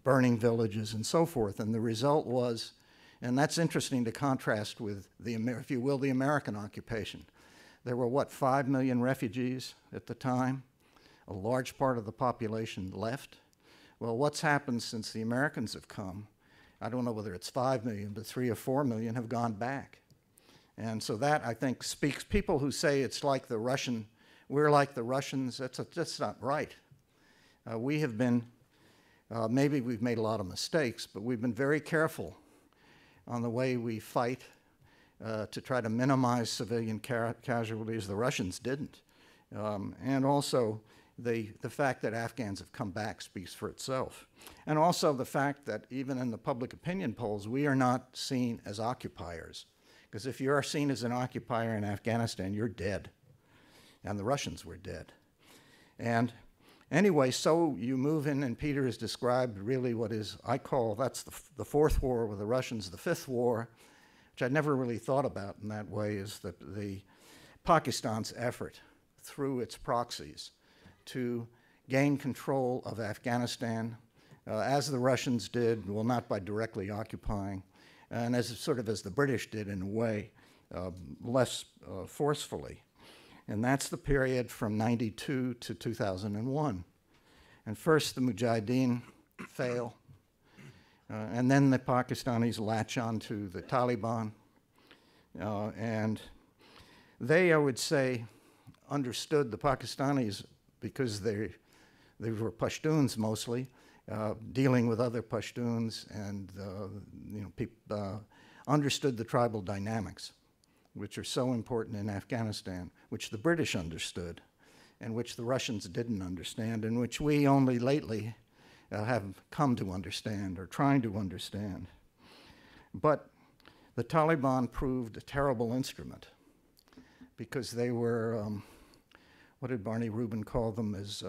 burning villages, and so forth. And the result was, and that's interesting to contrast with, if you will, the American occupation. There were, 5 million refugees at the time? A large part of the population left. Well, what's happened since the Americans have come? I don't know whether it's 5 million, but 3 or 4 million have gone back. And so that, I think, speaks. People who say it's like the Russian, we're like the Russians, that's not right. We have been, maybe we've made a lot of mistakes, but we've been very careful on the way we fight to try to minimize civilian casualties. The Russians didn't. And also, the fact that Afghans have come back speaks for itself. And also the fact that even in the public opinion polls, we are not seen as occupiers. Because if you are seen as an occupier in Afghanistan, you're dead. And the Russians were dead. And anyway, so you move in, and Peter has described really what is, I call, that's the fourth war with the Russians, the fifth war, which I never really thought about in that way, is the Pakistan's effort through its proxies to gain control of Afghanistan, as the Russians did, well, not by directly occupying, and as the British did in a way, less forcefully. And that's the period from 92 to 2001. And first the Mujahideen fail, and then the Pakistanis latch on to the Taliban. And They, I would say, understood the Pakistanis because they were Pashtuns mostly, dealing with other Pashtuns, and understood the tribal dynamics, which are so important in Afghanistan, which the British understood, and which the Russians didn't understand, and which we only lately have come to understand or trying to understand. But the Taliban proved a terrible instrument because they were, what did Barney Rubin call them, as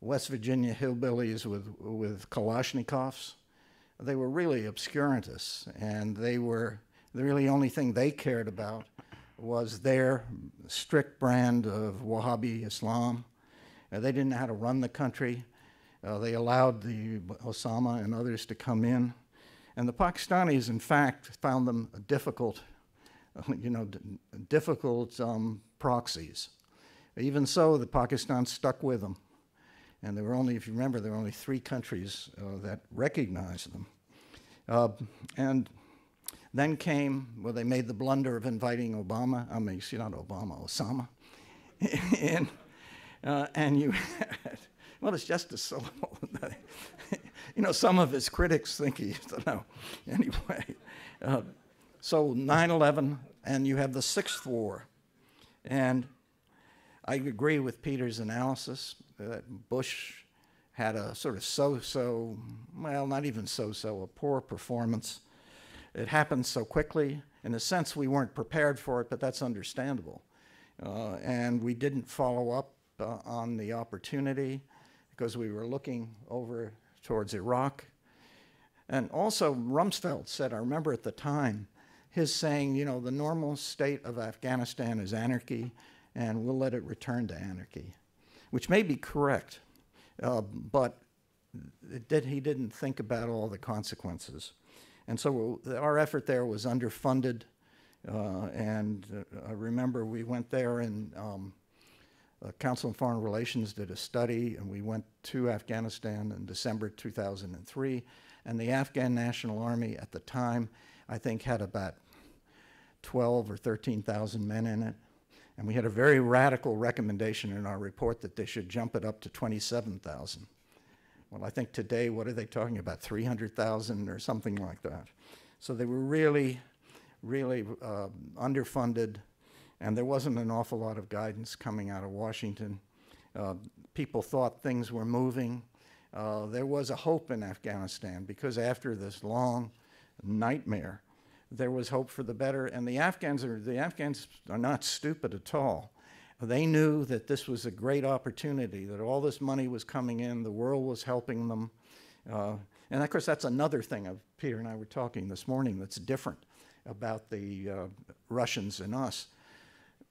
West Virginia hillbillies with Kalashnikovs. They were really obscurantists, and they were, the really only thing they cared about was their strict brand of Wahhabi Islam. They didn't know how to run the country. They allowed the Osama and others to come in. And the Pakistanis, in fact, found them difficult, difficult proxies. Even so, the Pakistan stuck with them. And there were only, if you remember, there were only 3 countries that recognized them. And then came, well, they made the blunder of inviting Obama, not Obama, Osama. And you had, well, it's just a syllable. Some of his critics think he's, anyway. So 9/11, and you have the 6th war. And I agree with Peter's analysis that Bush had a sort of so-so, well, not even so-so, a poor performance. It happened so quickly. In a sense, we weren't prepared for it, but that's understandable. And we didn't follow up on the opportunity because we were looking over towards Iraq. And also, Rumsfeld said, I remember at the time, his saying, the normal state of Afghanistan is anarchy, and we'll let it return to anarchy, which may be correct, but he didn't think about all the consequences. And so our effort there was underfunded, and I remember we went there, and Council on Foreign Relations did a study, and we went to Afghanistan in December 2003, and the Afghan National Army at the time, I think, had about 12 or 13,000 men in it. And we had a very radical recommendation in our report that they should jump it up to 27,000. Well, I think today, what are they talking about, 300,000 or something like that? So they were really, really underfunded, and there wasn't an awful lot of guidance coming out of Washington. People thought things were moving. There was a hope in Afghanistan because after this long nightmare, there was hope for the better, and the Afghans are not stupid at all. They knew that this was a great opportunity, that all this money was coming in, the world was helping them. And of course, that's another thing Peter and I were talking this morning that's different about the Russians and us.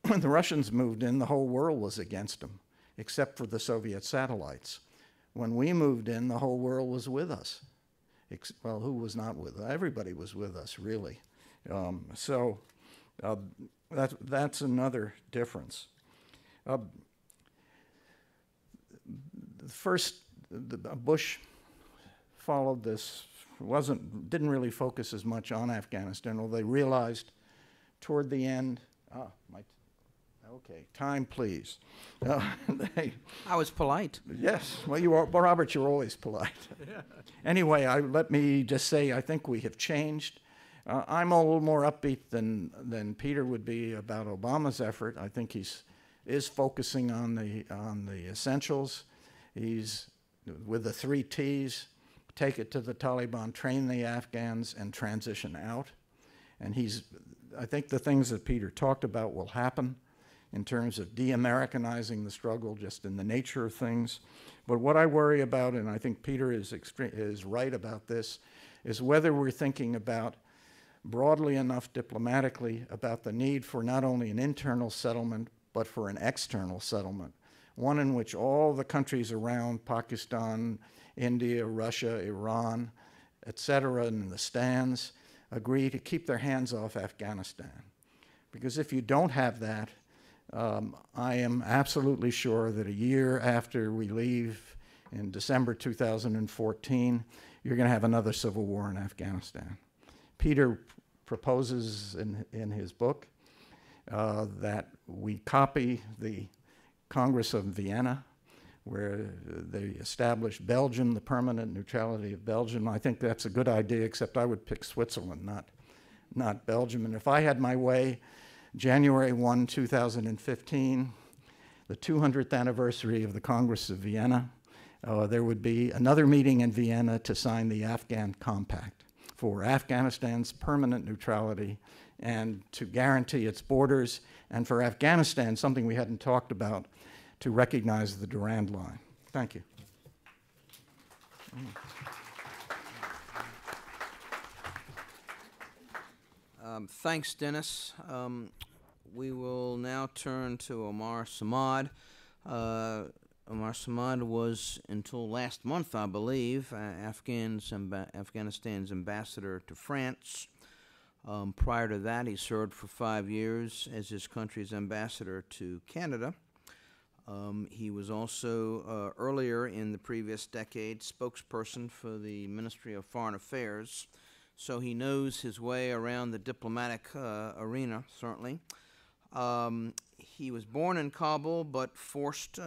When the Russians moved in, the whole world was against them, except for the Soviet satellites. When we moved in, the whole world was with us. Well, who was not with us? Everybody was with us, really. That's another difference. Bush followed this, didn't really focus as much on Afghanistan, although they realized toward the end, okay, time please. I was polite. Yes, well, you are, well, Robert, you're always polite. Yeah. Anyway, let me just say, I think we have changed. I'm a little more upbeat than Peter would be about Obama's effort. I think is focusing on the essentials. He's with the 3 T's: take it to the Taliban, train the Afghans, and transition out. And I think the things that Peter talked about will happen in terms of de-Americanizing the struggle, just in the nature of things. But what I worry about, and I think Peter is right about this, is whether we're thinking about broadly enough diplomatically about the need for not only an internal settlement, but for an external settlement, one in which all the countries around Pakistan, India, Russia, Iran, etc., and the stands agree to keep their hands off Afghanistan. Because if you don't have that, I am absolutely sure that a year after we leave in December 2014, you're going to have another civil war in Afghanistan. Peter proposes in his book that we copy the Congress of Vienna, where they established Belgium, the permanent neutrality of Belgium. I think that's a good idea, except I would pick Switzerland, not Belgium. And if I had my way, January 1, 2015, the 200th anniversary of the Congress of Vienna, there would be another meeting in Vienna to sign the Afghan Compact for Afghanistan's permanent neutrality and to guarantee its borders, and for Afghanistan, something we hadn't talked about, to recognize the Durand Line. Thank you. Thanks, Dennis. We will now turn to Omar Samad. Omar Samad was, until last month, I believe, Afghanistan's ambassador to France. Prior to that, he served for 5 years as his country's ambassador to Canada. He was also, earlier in the previous decade, spokesperson for the Ministry of Foreign Affairs, so he knows his way around the diplomatic arena, certainly. He was born in Kabul, but forced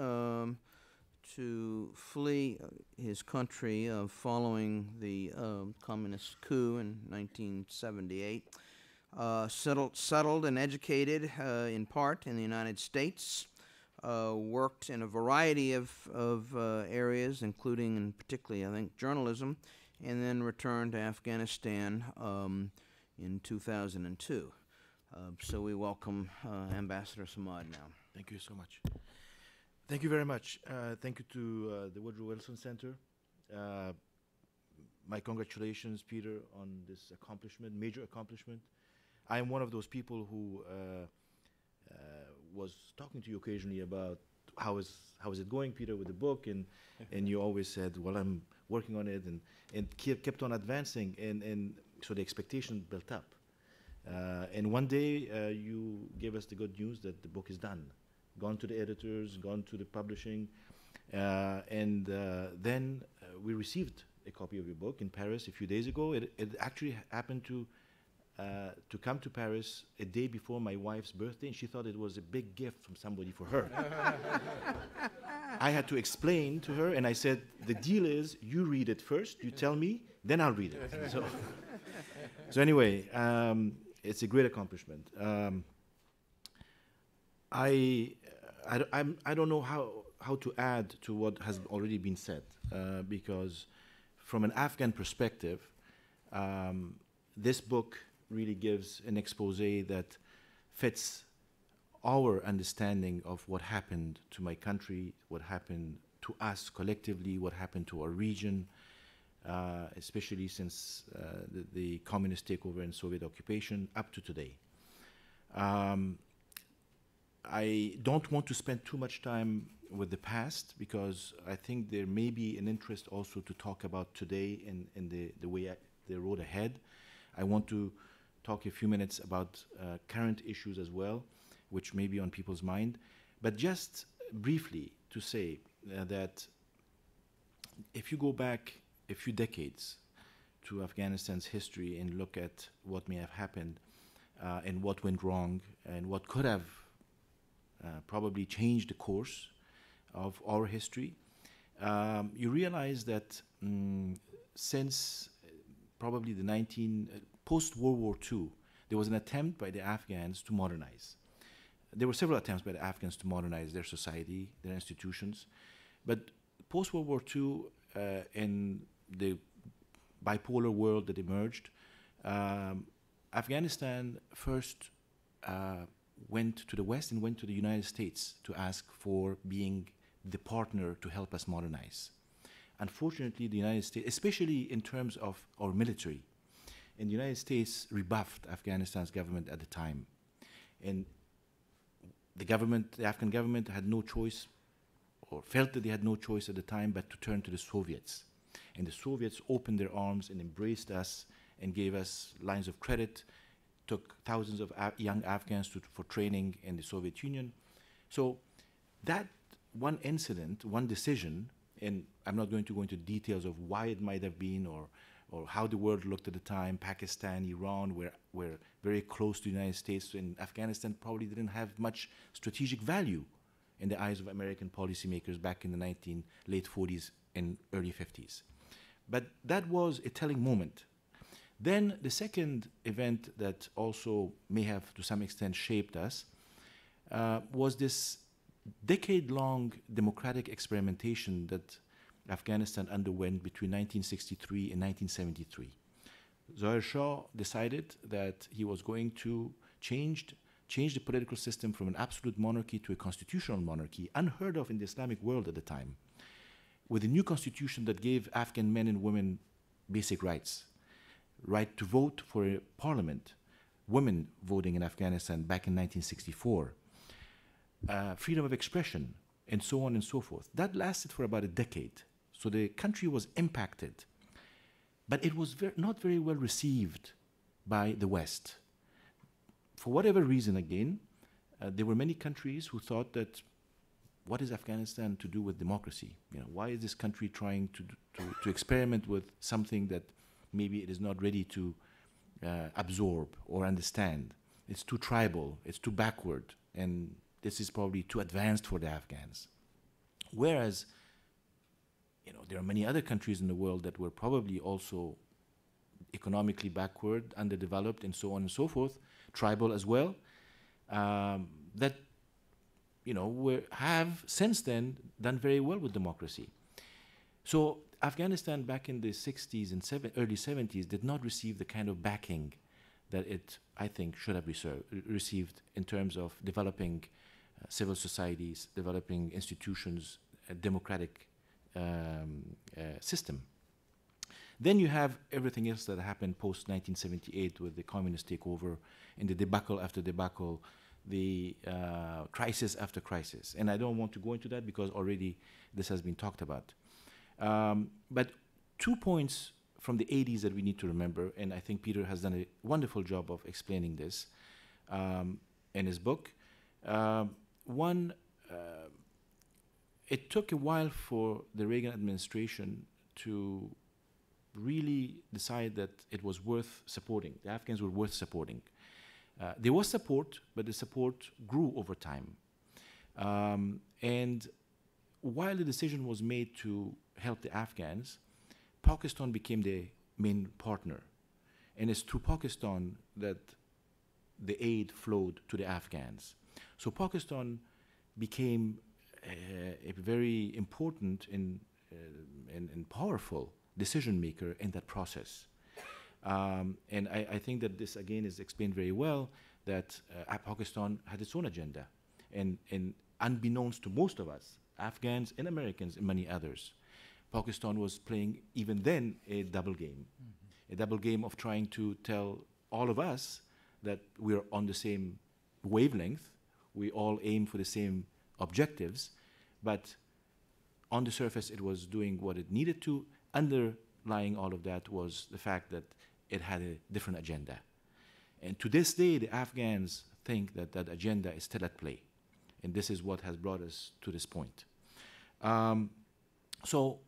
to flee his country following the communist coup in 1978. Settled and educated in part in the United States. Worked in a variety of areas, including and particularly, I think, journalism, and then returned to Afghanistan in 2002. So we welcome Ambassador Samad now. Thank you so much. Thank you very much. Thank you to the Woodrow Wilson Center. My congratulations, Peter, on this accomplishment, major accomplishment. I am one of those people who was talking to you occasionally about how is it going, Peter, with the book, and you always said, well, I'm working on it, and kept on advancing, and so the expectation built up. And one day you gave us the good news that the book is done, gone to the editors, gone to the publishing, and then we received a copy of your book in Paris a few days ago. It actually happened to come to Paris a day before my wife's birthday, and she thought it was a big gift from somebody for her. I had to explain to her, and I said, the deal is you read it first, you tell me, then I'll read it. So anyway, it's a great accomplishment. I don't know how to add to what has already been said, because from an Afghan perspective, this book really gives an expose that fits our understanding of what happened to my country, what happened to us collectively, what happened to our region, especially since the communist takeover and Soviet occupation up to today. I don't want to spend too much time with the past, because I think there may be an interest also to talk about today and the road ahead. I want to talk a few minutes about current issues as well, which may be on people's mind. But just briefly to say that if you go back a few decades to Afghanistan's history and look at what may have happened and what went wrong and what could have probably changed the course of our history, you realize that since probably the post-World War II, there was an attempt by the Afghans to modernize. There were several attempts by the Afghans to modernize their society, their institutions, but post-World War II in the bipolar world that emerged, Afghanistan first went to the West and went to the United States to ask for being the partner to help us modernize. Unfortunately, the United States, especially in terms of our military, and the United States rebuffed Afghanistan's government at the time. And the Afghan government had no choice, or felt that they had no choice at the time, but to turn to the Soviets. And the Soviets opened their arms and embraced us and gave us lines of credit, took thousands of young Afghans for training in the Soviet Union. So that one incident, one decision, and I'm not going to go into details of why it might have been or or how the world looked at the time. Pakistan, Iran were very close to the United States, and Afghanistan probably didn't have much strategic value in the eyes of American policymakers back in the late 40s and early 50s. But that was a telling moment. Then the second event that also may have to some extent shaped us was this decade-long democratic experimentation that Afghanistan underwent between 1963 and 1973. Zahir Shah decided that he was going to change the political system from an absolute monarchy to a constitutional monarchy, unheard of in the Islamic world at the time, with a new constitution that gave Afghan men and women basic rights. Right to vote for a parliament, women voting in Afghanistan back in 1964, freedom of expression, and so on and so forth. That lasted for about a decade. So the country was impacted, but it was not very well received by the West. For whatever reason, again, there were many countries who thought that, what is Afghanistan to do with democracy? You know, why is this country trying to experiment with something that maybe it is not ready to absorb or understand? It's too tribal, it's too backward, and this is probably too advanced for the Afghans. Whereas, you know, there are many other countries in the world that were probably also economically backward, underdeveloped, and so on and so forth, tribal as well, that, you know, have since then done very well with democracy. So Afghanistan back in the 60s and early 70s did not receive the kind of backing that it, I think, should have received in terms of developing civil societies, developing institutions, a democratic system. Then you have everything else that happened post-1978 with the communist takeover and the debacle after debacle, the crisis after crisis. And I don't want to go into that because already this has been talked about. But 2 points from the 80s that we need to remember, and I think Peter has done a wonderful job of explaining this in his book. One, it took a while for the Reagan administration to really decide that it was worth supporting. The Afghans were worth supporting. There was support, but the support grew over time. And while the decision was made to help the Afghans, Pakistan became the main partner. And it's through Pakistan that the aid flowed to the Afghans. So Pakistan became a very important and powerful decision maker in that process. And I think that this, again, is explained very well, that Pakistan had its own agenda. And unbeknownst to most of us, Afghans and Americans and many others, Pakistan was playing, even then, a double game. A double game of trying to tell all of us that we're on the same wavelength, we all aim for the same objectives, but on the surface it was doing what it needed to. Underlying all of that was the fact that it had a different agenda. And to this day, the Afghans think that that agenda is still at play. And this is what has brought us to this point. So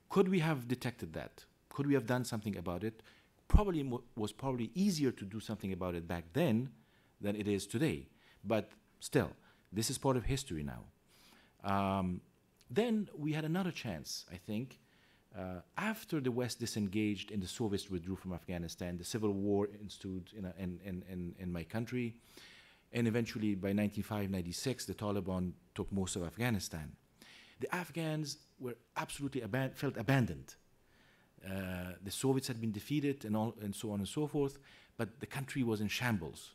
could we have detected that? Could we have done something about it? Probably was probably easier to do something about it back then than it is today. But still, this is part of history now. Then we had another chance, I think. After the West disengaged and the Soviets withdrew from Afghanistan, the civil war ensued in my country. And eventually, by 1995-96, the Taliban took most of Afghanistan. The Afghans were absolutely felt abandoned. The Soviets had been defeated and so on and so forth, but the country was in shambles.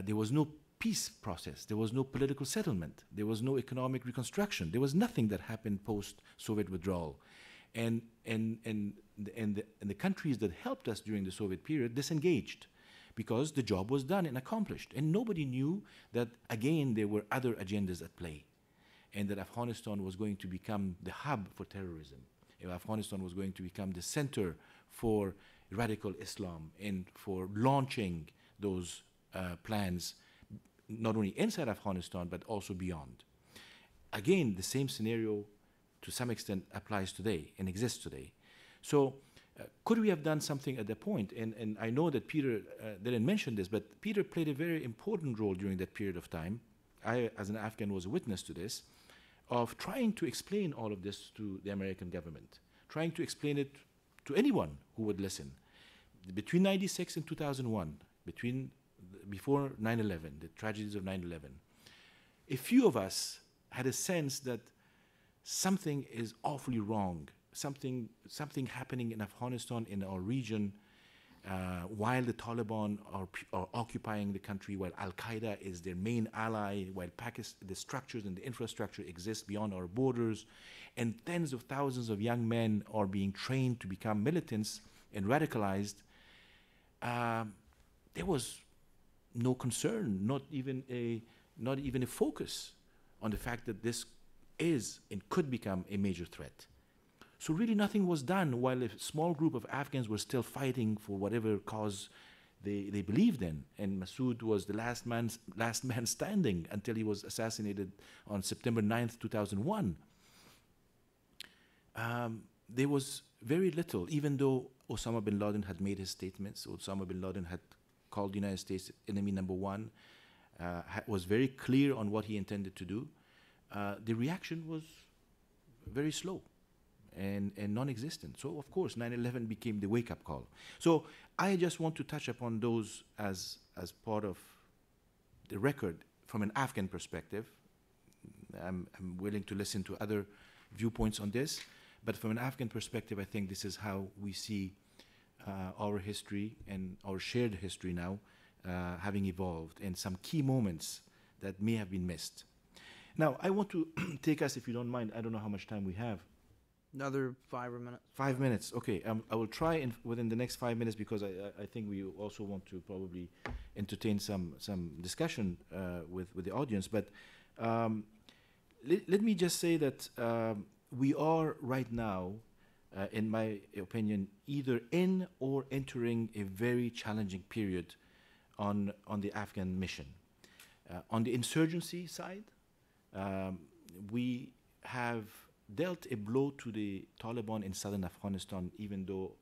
There was no peace process. There was no political settlement. There was no economic reconstruction. There was nothing that happened post-Soviet withdrawal. And the countries that helped us during the Soviet period disengaged because the job was done and accomplished. And nobody knew that, again, there were other agendas at play and that Afghanistan was going to become the hub for terrorism. Afghanistan was going to become the center for radical Islam and for launching those plans, not only inside Afghanistan, but also beyond. Again, the same scenario to some extent applies today and exists today. So Could we have done something at that point? And I know that Peter didn't mention this, but Peter played a very important role during that period of time. I, as an Afghan, was a witness to this, of trying to explain all of this to the American government, trying to explain it to anyone who would listen. Between 96 and 2001, before 9/11, the tragedies of 9/11, a few of us had a sense that something is awfully wrong, something happening in Afghanistan, in our region, while the Taliban are occupying the country, while Al-Qaeda is their main ally, while the structures and the infrastructure exist beyond our borders, and tens of thousands of young men are being trained to become militants and radicalized, there was no concern, not even a focus on the fact that this is and could become a major threat. So really nothing was done while a small group of Afghans were still fighting for whatever cause they believed in. And Massoud was the last man standing until he was assassinated on September 9th, 2001. There was very little, even though Osama bin Laden had made his statements. Osama bin Laden had called the United States enemy number one, was very clear on what he intended to do. The reaction was very slow and non-existent. So, of course, 9/11 became the wake-up call. So I just want to touch upon those as part of the record from an Afghan perspective. I'm willing to listen to other viewpoints on this, but from an Afghan perspective, I think this is how we see our history and our shared history now having evolved, and some key moments that may have been missed. Now, I want to take us, if you don't mind, I don't know how much time we have. Another 5 minutes. 5 minutes, okay. I will try within the next 5 minutes, because I think we also want to probably entertain some discussion with the audience. But let me just say that we are right now, in my opinion, either in or entering a very challenging period on the Afghan mission. On the insurgency side, we have dealt a blow to the Taliban in southern Afghanistan, even though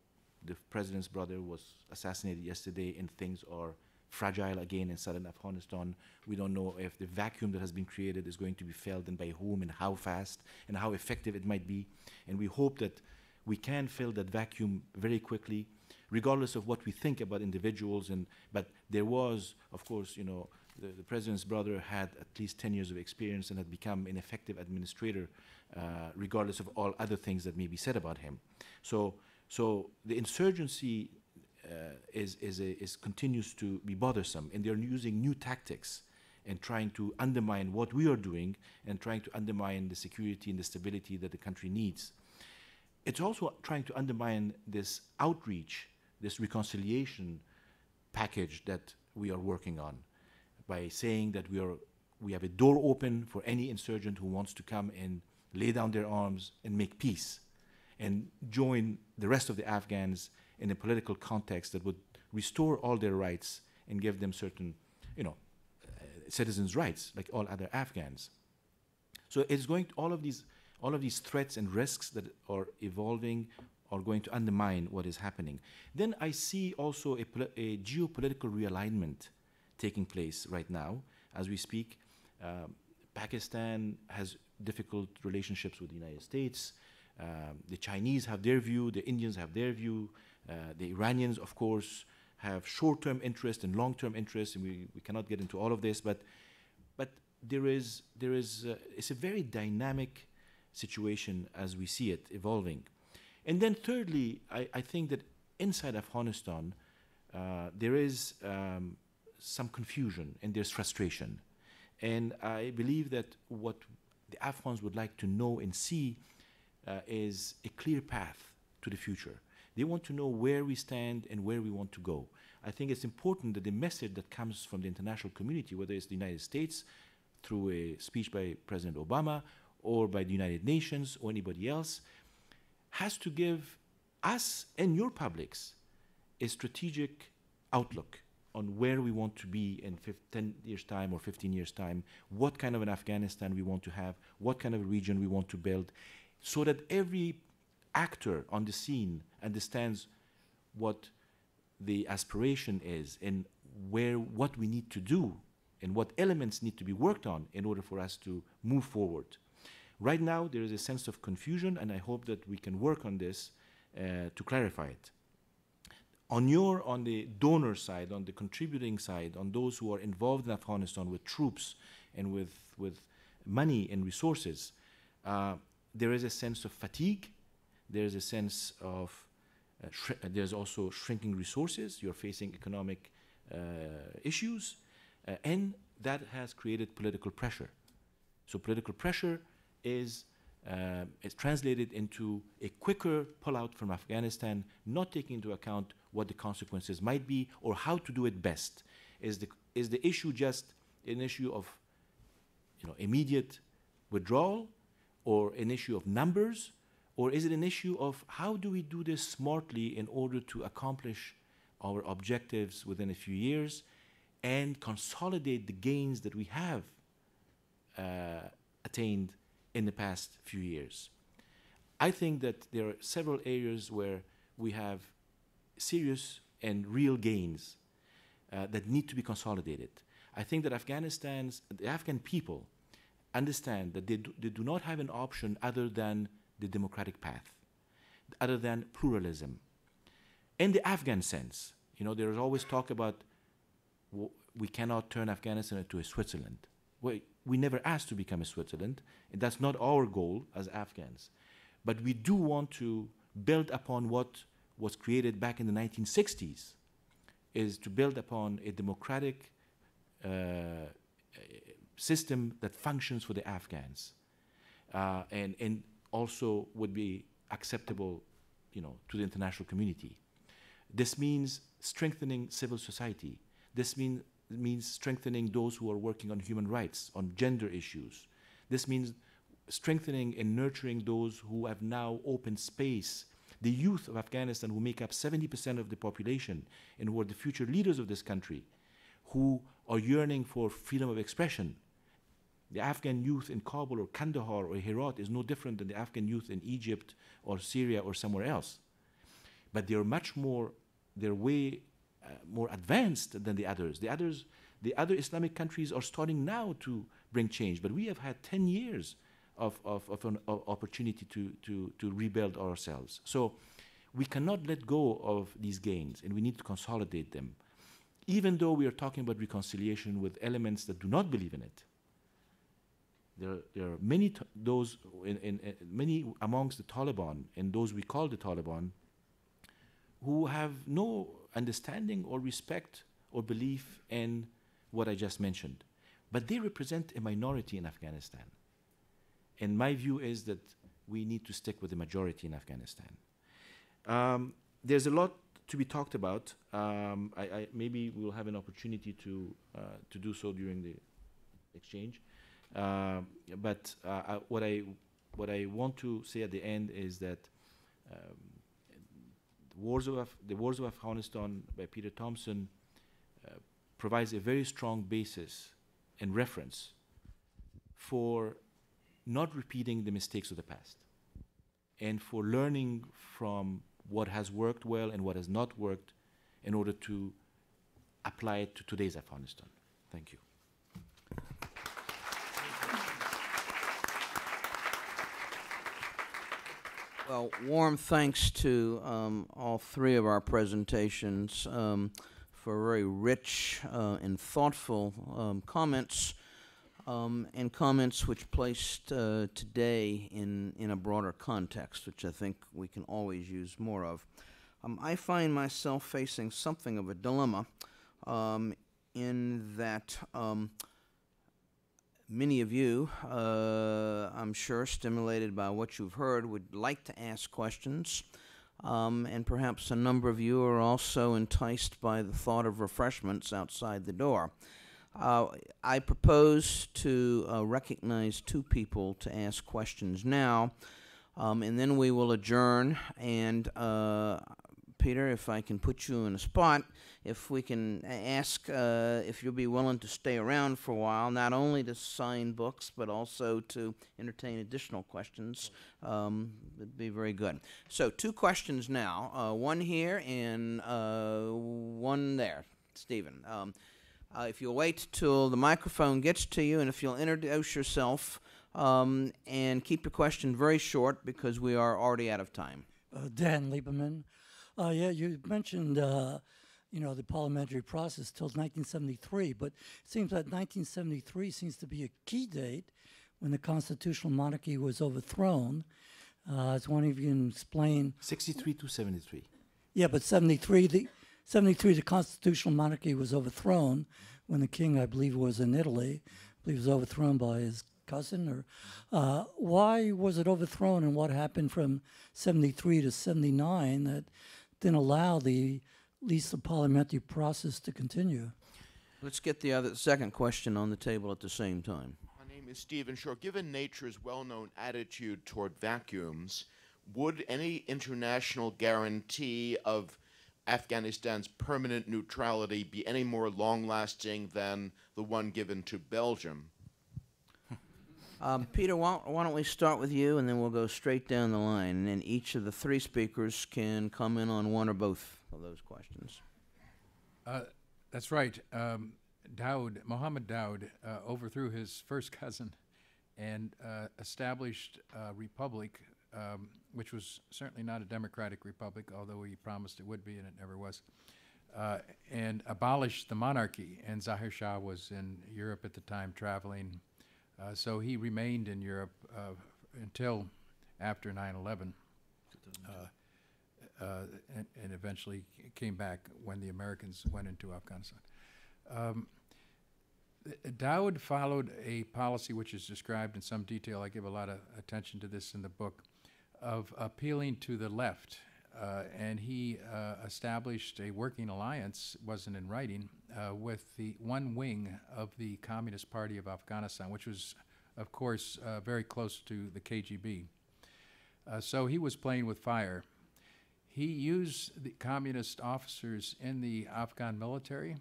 the president's brother was assassinated yesterday and things are fragile again in southern Afghanistan. We don't know if the vacuum that has been created is going to be filled, and by whom and how fast and how effective it might be. And we hope that we can fill that vacuum very quickly, regardless of what we think about individuals. But there was, of course, the president's brother had at least 10 years of experience and had become an effective administrator, regardless of all other things that may be said about him. So the insurgency continues to be bothersome, and they're using new tactics and trying to undermine what we are doing and trying to undermine the security and the stability that the country needs. It's also trying to undermine this outreach, this reconciliation package that we are working on, by saying that we have a door open for any insurgent who wants to come and lay down their arms and make peace and join the rest of the Afghans in a political context that would restore all their rights and give them certain, citizens' rights like all other Afghans. So it's going to, all of these threats and risks that are evolving are going to undermine what is happening. Then I see also a geopolitical realignment taking place right now as we speak. Pakistan has difficult relationships with the United States. The Chinese have their view, the Indians have their view, the Iranians, of course, have short-term interest and long-term interest, and we cannot get into all of this, but it's a very dynamic situation as we see it evolving. And then thirdly, I think that inside Afghanistan, there is some confusion and there's frustration. And I believe that what the Afghans would like to know and see is a clear path to the future. They want to know where we stand and where we want to go. I think it's important that the message that comes from the international community, whether it's the United States through a speech by President Obama or by the United Nations or anybody else, has to give us and your publics a strategic outlook on where we want to be in 10 years' time or 15 years' time, what kind of an Afghanistan we want to have, what kind of a region we want to build, so that every actor on the scene understands what the aspiration is and what we need to do and what elements need to be worked on in order for us to move forward. Right now, there is a sense of confusion, and I hope that we can work on this to clarify it. On the donor side, on the contributing side, on those who are involved in Afghanistan with troops and with money and resources, there is a sense of fatigue. There is a sense of there's also shrinking resources. You're facing economic issues, and that has created political pressure. So political pressure is translated into a quicker pullout from Afghanistan, not taking into account what the consequences might be or how to do it best. Is the issue just an issue of immediate withdrawal, or an issue of numbers, or is it an issue of how do we do this smartly in order to accomplish our objectives within a few years and consolidate the gains that we have attained in the past few years? I think that there are several areas where we have serious and real gains that need to be consolidated. I think that the Afghan people understand that they do not have an option other than the democratic path, other than pluralism. In the Afghan sense, there is always talk about we cannot turn Afghanistan into a Switzerland. We never asked to become a Switzerland, and that's not our goal as Afghans. But we do want to build upon what was created back in the 1960s, is to build upon a democratic system that functions for the Afghans, and also would be acceptable, to the international community. This means strengthening civil society. This means strengthening those who are working on human rights, on gender issues. This means strengthening and nurturing those who have now opened space. The youth of Afghanistan, who make up 70% of the population and who are the future leaders of this country, who are yearning for freedom of expression. The Afghan youth in Kabul or Kandahar or Herat is no different than the Afghan youth in Egypt or Syria or somewhere else. But they're way more advanced than the others. The other Islamic countries are starting now to bring change, but we have had 10 years of an opportunity to rebuild ourselves. So we cannot let go of these gains, and we need to consolidate them. Even though we are talking about reconciliation with elements that do not believe in it, there are many many amongst the Taliban and those we call the Taliban who have no understanding or respect or belief in what I just mentioned. But they represent a minority in Afghanistan. And my view is that we need to stick with the majority in Afghanistan. There's a lot to be talked about. Maybe we'll have an opportunity to do so during the exchange. But what I want to say at the end is that the Wars of Afghanistan by Peter Tomsen provides a very strong basis and reference for not repeating the mistakes of the past and for learning from what has worked well and what has not worked in order to apply it to today's Afghanistan. Thank you. Well, warm thanks to all three of our presentations for very rich and thoughtful comments, and comments which placed today in a broader context, which I think we can always use more of. I find myself facing something of a dilemma in that many of you, I'm sure, stimulated by what you've heard, would like to ask questions, and perhaps a number of you are also enticed by the thought of refreshments outside the door. I propose to recognize two people to ask questions now, and then we will adjourn and Peter, if I can put you in a spot, if we can ask if you'll be willing to stay around for a while, not only to sign books, but also to entertain additional questions, it'd be very good. So 2 questions now, one here and one there. Stephen, if you'll wait till the microphone gets to you, and if you'll introduce yourself and keep your question very short because we are already out of time. Dan Lieberman. Yeah, you mentioned, the parliamentary process till 1973, but it seems that 1973 seems to be a key date when the constitutional monarchy was overthrown. I was wondering if you can explain. 63 to 73. Yeah, but 73, the constitutional monarchy was overthrown when the king, I believe, was in Italy. I believe he was overthrown by his cousin, or why was it overthrown, and what happened from 73 to 79 that didn't allow at least the parliamentary process to continue? Let's get the second question on the table at the same time. My name is Stephen Shore. Given nature's well-known attitude toward vacuums, would any international guarantee of Afghanistan's permanent neutrality be any more long-lasting than the one given to Belgium? Peter, why don't we start with you, and then we'll go straight down the line, and then each of the 3 speakers can come in on one or both of those questions. That's right. Mohammed Daoud overthrew his first cousin and established a republic, which was certainly not a democratic republic, although he promised it would be, and it never was, and abolished the monarchy. And Zahir Shah was in Europe at the time traveling. So he remained in Europe until after 9/11, and eventually came back when the Americans went into Afghanistan. Daoud followed a policy which is described in some detail. I give a lot of attention to this in the book, of appealing to the left. And he established a working alliance, wasn't in writing, with the one wing of the Communist Party of Afghanistan, which was, of course, very close to the KGB. So he was playing with fire. He used the communist officers in the Afghan military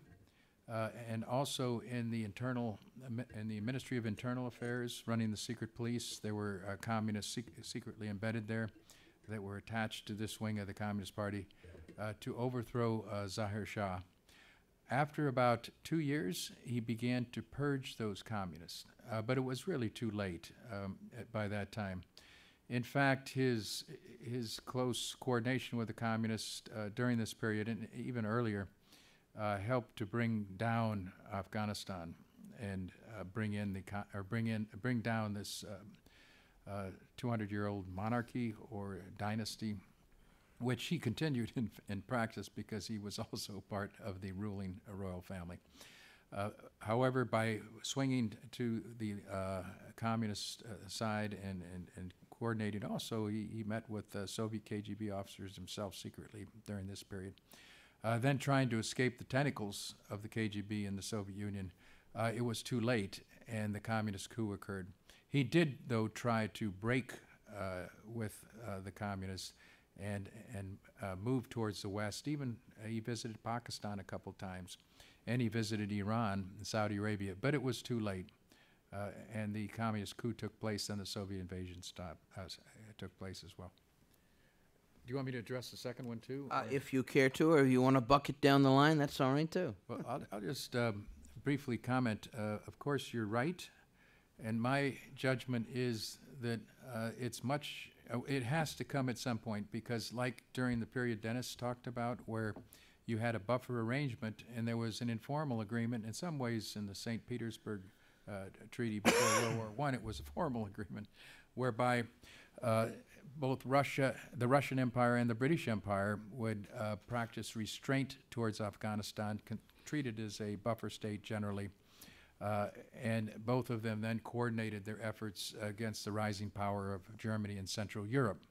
and also in the Ministry of Internal Affairs, running the secret police. There were communists secretly embedded there that were attached to this wing of the Communist Party to overthrow Zahir Shah. After about 2 years, he began to purge those communists, but it was really too late by that time. In fact, his close coordination with the communists during this period, and even earlier, helped to bring down Afghanistan and bring down this 200-year-old monarchy or dynasty, which he continued in practice because he was also part of the ruling royal family. However, by swinging to the communist side and coordinating also, he met with Soviet KGB officers himself secretly during this period. Then trying to escape the tentacles of the KGB in the Soviet Union, it was too late, and the communist coup occurred. He did, though, try to break with the communists and move towards the West. Even he visited Pakistan a couple times, and he visited Iran and Saudi Arabia, but it was too late. And the communist coup took place, and the Soviet invasion took place as well. Do you want me to address the second one, too? If you care to, or if you want to bucket down the line, that's all right, too. Well, I'll just briefly comment. Of course, you're right. And my judgment is that it has to come at some point, because like during the period Dennis talked about, where you had a buffer arrangement and there was an informal agreement, in some ways in the St. Petersburg Treaty before World War I, it was a formal agreement, whereby both the Russian Empire and the British Empire would practice restraint towards Afghanistan, treated as a buffer state generally. And both of them then coordinated their efforts against the rising power of Germany and Central Europe.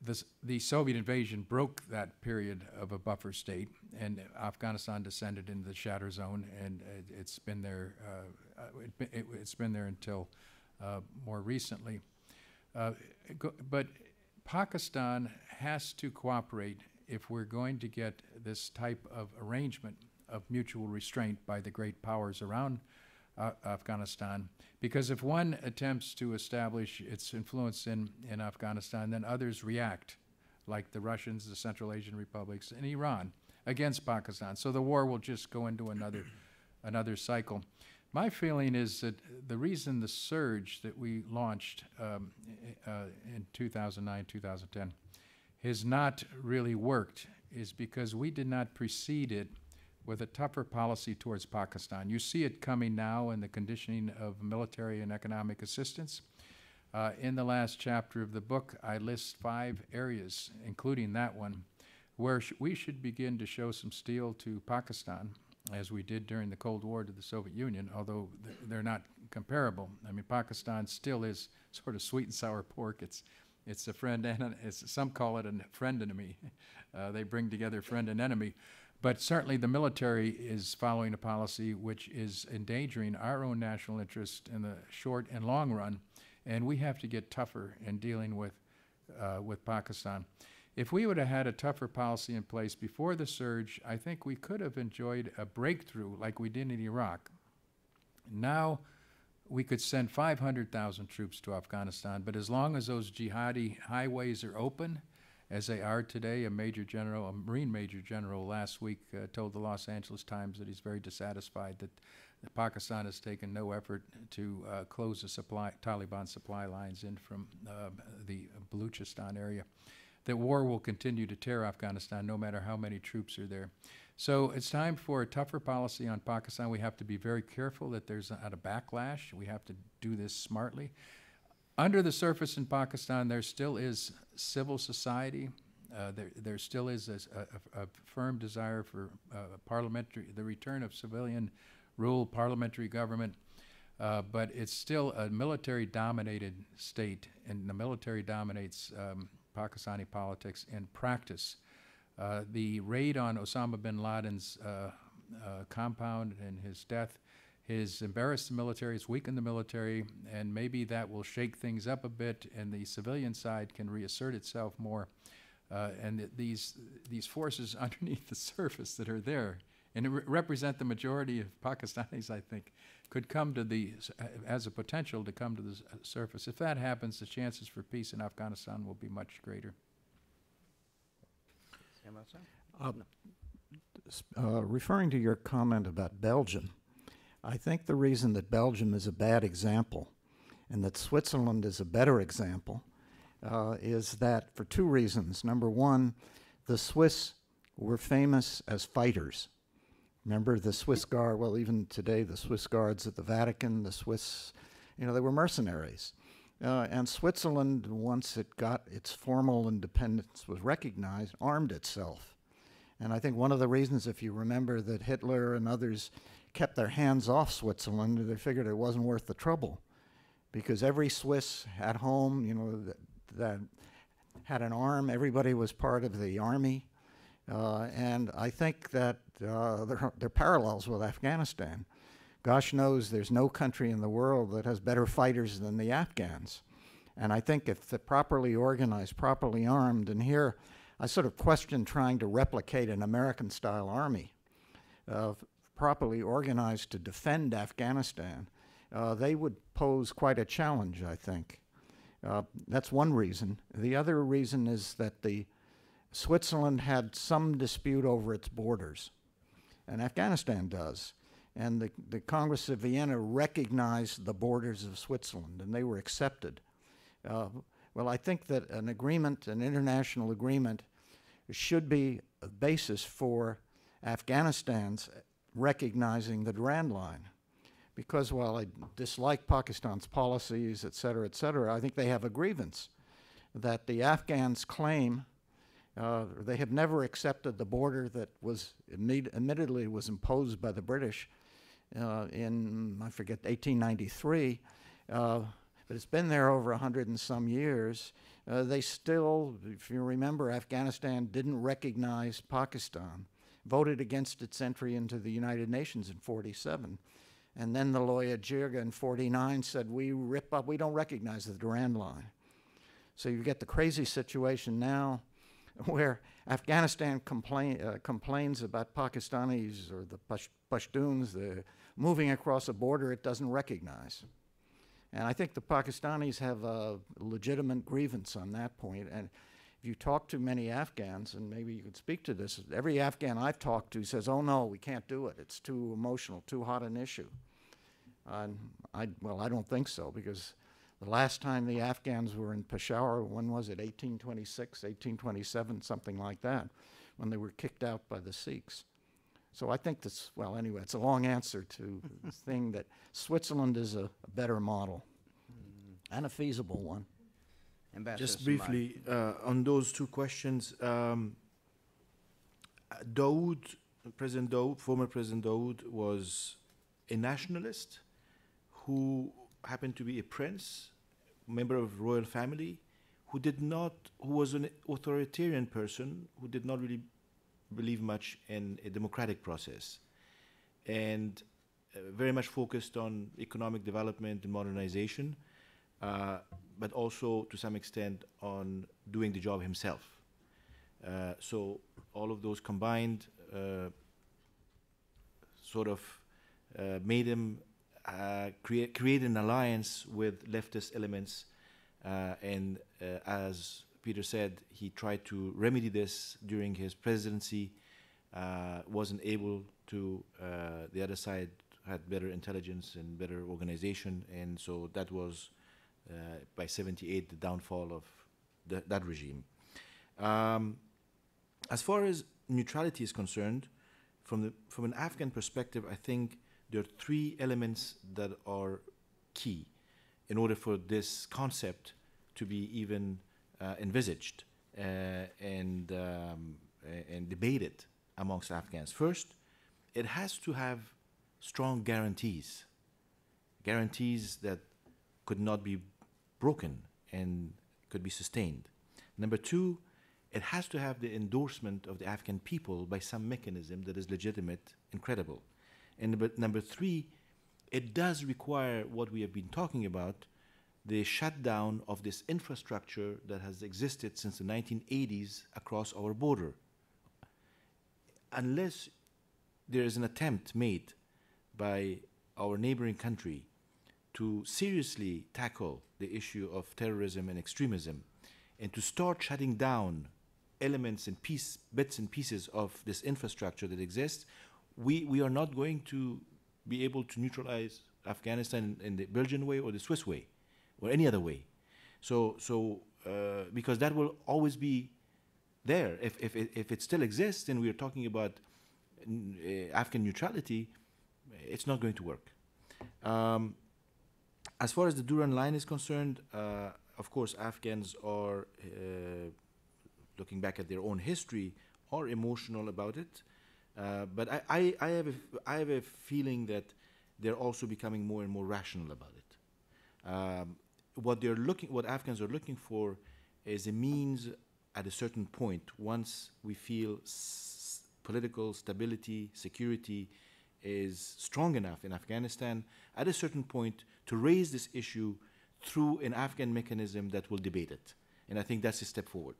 The Soviet invasion broke that period of a buffer state, and Afghanistan descended into the shatter zone, and it's been there. It's been there until more recently. But Pakistan has to cooperate if we're going to get this type of arrangement of mutual restraint by the great powers around Afghanistan, because if one attempts to establish its influence in Afghanistan, then others react, like the Russians, the Central Asian republics, and Iran, against Pakistan. So the war will just go into another cycle. My feeling is that the reason the surge that we launched in 2009, 2010 has not really worked is because we did not precede it with a tougher policy towards Pakistan. You see it coming now in the conditioning of military and economic assistance. In the last chapter of the book, I list 5 areas, including that one, where we should begin to show some steel to Pakistan, as we did during the Cold War to the Soviet Union, although they're not comparable. I mean, Pakistan still is sort of sweet and sour pork. It's a friend and some call it a friend enemy. They bring together friend and enemy. But certainly the military is following a policy which is endangering our own national interest in the short and long run, and we have to get tougher in dealing with Pakistan. If we would have had a tougher policy in place before the surge, I think we could have enjoyed a breakthrough like we did in Iraq. Now we could send 500,000 troops to Afghanistan, but as long as those jihadi highways are open, as they are today, a Marine Major General last week told the Los Angeles Times that he's very dissatisfied that Pakistan has taken no effort to close the Taliban supply lines in from the Baluchistan area. That war will continue to tear Afghanistan no matter how many troops are there. So it's time for a tougher policy on Pakistan. We have to be very careful that there's not a backlash. We have to do this smartly. Under the surface in Pakistan, there still is civil society. There still is a firm desire for the return of civilian rule, parliamentary government. But it's still a military-dominated state, and the military dominates Pakistani politics in practice. The raid on Osama bin Laden's compound and his death has embarrassed the military, it's weakened the military, and maybe that will shake things up a bit and the civilian side can reassert itself more. And these forces underneath the surface that are there, and represent the majority of Pakistanis, I think, could come to as a potential to come to the surface. If that happens, the chances for peace in Afghanistan will be much greater. Referring to your comment about Belgium, I think the reason that Belgium is a bad example and that Switzerland is a better example is that for 2 reasons. Number one, the Swiss were famous as fighters. Remember the Swiss Guard, well, even today, the Swiss Guards at the Vatican, the Swiss, they were mercenaries. And Switzerland, once it got its formal independence, was recognized, armed itself. And I think one of the reasons, if you remember, that Hitler and others kept their hands off Switzerland, they figured it wasn't worth the trouble. Because every Swiss at home, that had an arm, everybody was part of the army. And I think that there are parallels with Afghanistan. Gosh knows there's no country in the world that has better fighters than the Afghans. And I think if they're properly organized, properly armed, and here I sort of question trying to replicate an American-style army, properly organized to defend Afghanistan, they would pose quite a challenge, I think. That's one reason. The other reason is that Switzerland had some dispute over its borders, and Afghanistan does. And the Congress of Vienna recognized the borders of Switzerland, and they were accepted. Well, I think that an international agreement, should be a basis for Afghanistan's recognizing the Durand Line. Because while I dislike Pakistan's policies, et cetera, I think they have a grievance that the Afghans claim they have never accepted the border that was admittedly was imposed by the British in, I forget, 1893, but it's been there over 100 and some years. They still, if you remember, Afghanistan didn't recognize Pakistan, voted against its entry into the United Nations in 47. And then the Loya Jirga in 49 said, we don't recognize the Durand Line. So you get the crazy situation now where Afghanistan complains about Pakistanis or the Pashtuns moving across a border it doesn't recognize. And I think the Pakistanis have a legitimate grievance on that point. And if you talk to many Afghans, and maybe you could speak to this, every Afghan I've talked to says, oh no, we can't do it. It's too emotional, too hot an issue. Well, I don't think so, because the last time the Afghans were in Peshawar, when was it, 1826, 1827, something like that, when they were kicked out by the Sikhs. So I think this, well, anyway, it's a long answer to the thing that Switzerland is a better model and a feasible one. Ambassador Just Somebody. briefly, on those two questions, Daoud, President Daoud, former President Daoud, was a nationalist who happened to be a prince, member of royal family, who was an authoritarian person, who did not really believe much in a democratic process, and very much focused on economic development and modernization, but also to some extent on doing the job himself. So all of those combined sort of made him create an alliance with leftist elements, and as Peter said, he tried to remedy this during his presidency, wasn't able to. The other side had better intelligence and better organization, and so that was, by 78, the downfall of that regime. As far as neutrality is concerned, from an Afghan perspective, I think there are three elements that are key in order for this concept to be even envisaged and debated amongst Afghans. First, it has to have strong guarantees that could not be broken and could be sustained. Number two, it has to have the endorsement of the Afghan people by some mechanism that is legitimate and credible. And number three, it does require what we have been talking about, the shutdown of this infrastructure that has existed since the 1980s across our border. Unless there is an attempt made by our neighboring country to seriously tackle the issue of terrorism and extremism, and to start shutting down elements and bits and pieces of this infrastructure that exists, we are not going to be able to neutralize Afghanistan in the Belgian way or the Swiss way or any other way. So because that will always be there. If it still exists and we are talking about Afghan neutrality, it's not going to work. As far as the Duran line is concerned, of course, Afghans are, looking back at their own history, are emotional about it. But I have a feeling that they're also becoming more and more rational about it. What Afghans are looking for is a means at a certain point, once we feel political stability, security is strong enough in Afghanistan, at a certain point to raise this issue through an Afghan mechanism that will debate it. And I think that's a step forward.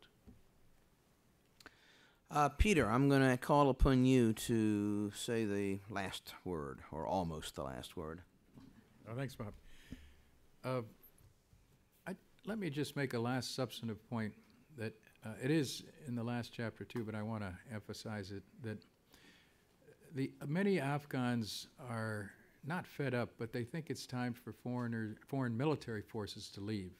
Peter, I'm going to call upon you to say the last word, or almost the last word. Oh, thanks, Bob. Let me just make a last substantive point that it is in the last chapter too, but I want to emphasize it, that many Afghans are not fed up, but they think it's time for foreign military forces to leave.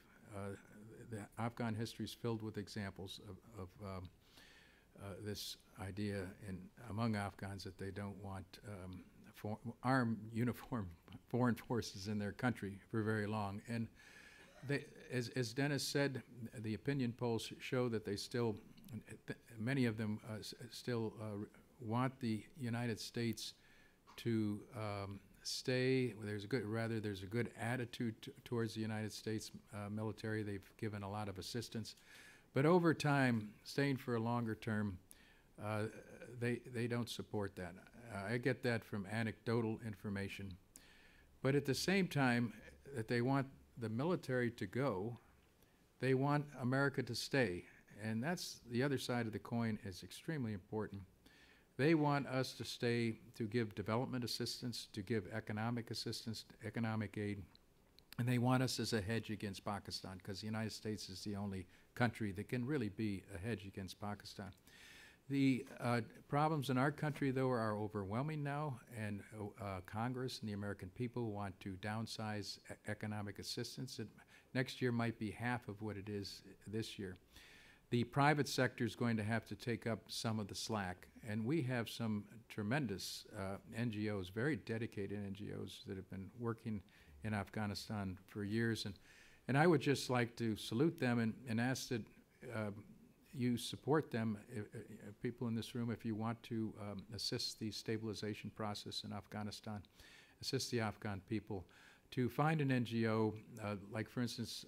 The Afghan history is filled with examples of this idea among Afghans that they don't want armed, uniform foreign forces in their country for very long. And as Dennis said, the opinion polls show that they still, many of them still want the United States to stay. There's a good attitude towards the United States military. They've given a lot of assistance. But over time, staying for a longer term, they don't support that. I get that from anecdotal information. But at the same time that they want the military to go, they want America to stay. and that's the other side of the coin is extremely important. They want us to stay, to give development assistance, to give economic assistance, economic aid, and they want us as a hedge against Pakistan, because the United States is the only country that can really be a hedge against Pakistan. The problems in our country, though, are overwhelming now, and Congress and the American people want to downsize economic assistance. Next year might be half of what it is this year. The private sector is going to have to take up some of the slack, and we have some tremendous NGOs, very dedicated NGOs that have been working in Afghanistan for years, and I would just like to salute them and ask that you support them, people in this room, if you want to assist the stabilization process in Afghanistan, assist the Afghan people to find an NGO, like for instance,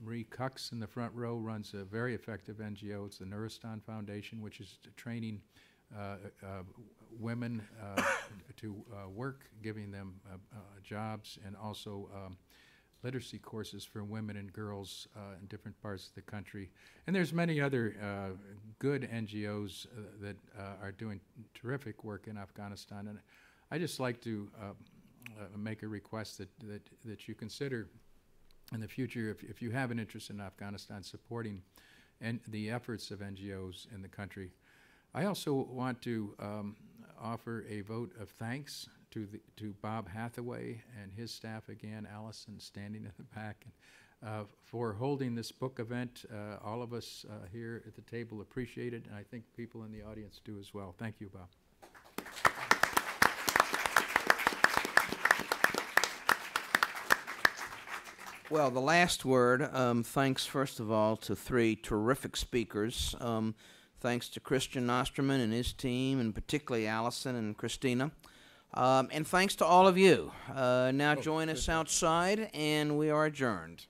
Marie Cucks in the front row runs a very effective NGO. It's the Nuristan Foundation, which is training women to work, giving them jobs, and also literacy courses for women and girls in different parts of the country. And there's many other good NGOs that are doing terrific work in Afghanistan. And I just like to make a request that you consider in the future, if you have an interest in Afghanistan, supporting the efforts of NGOs in the country. I also want to offer a vote of thanks to Bob Hathaway and his staff, again, Allison standing in the back, for holding this book event. All of us here at the table appreciate it, and I think people in the audience do as well. Thank you, Bob. Well, the last word, thanks first of all to three terrific speakers. Thanks to Christian Nosterman and his team, and particularly Allison and Christina. And thanks to all of you. Now join us outside, and we are adjourned.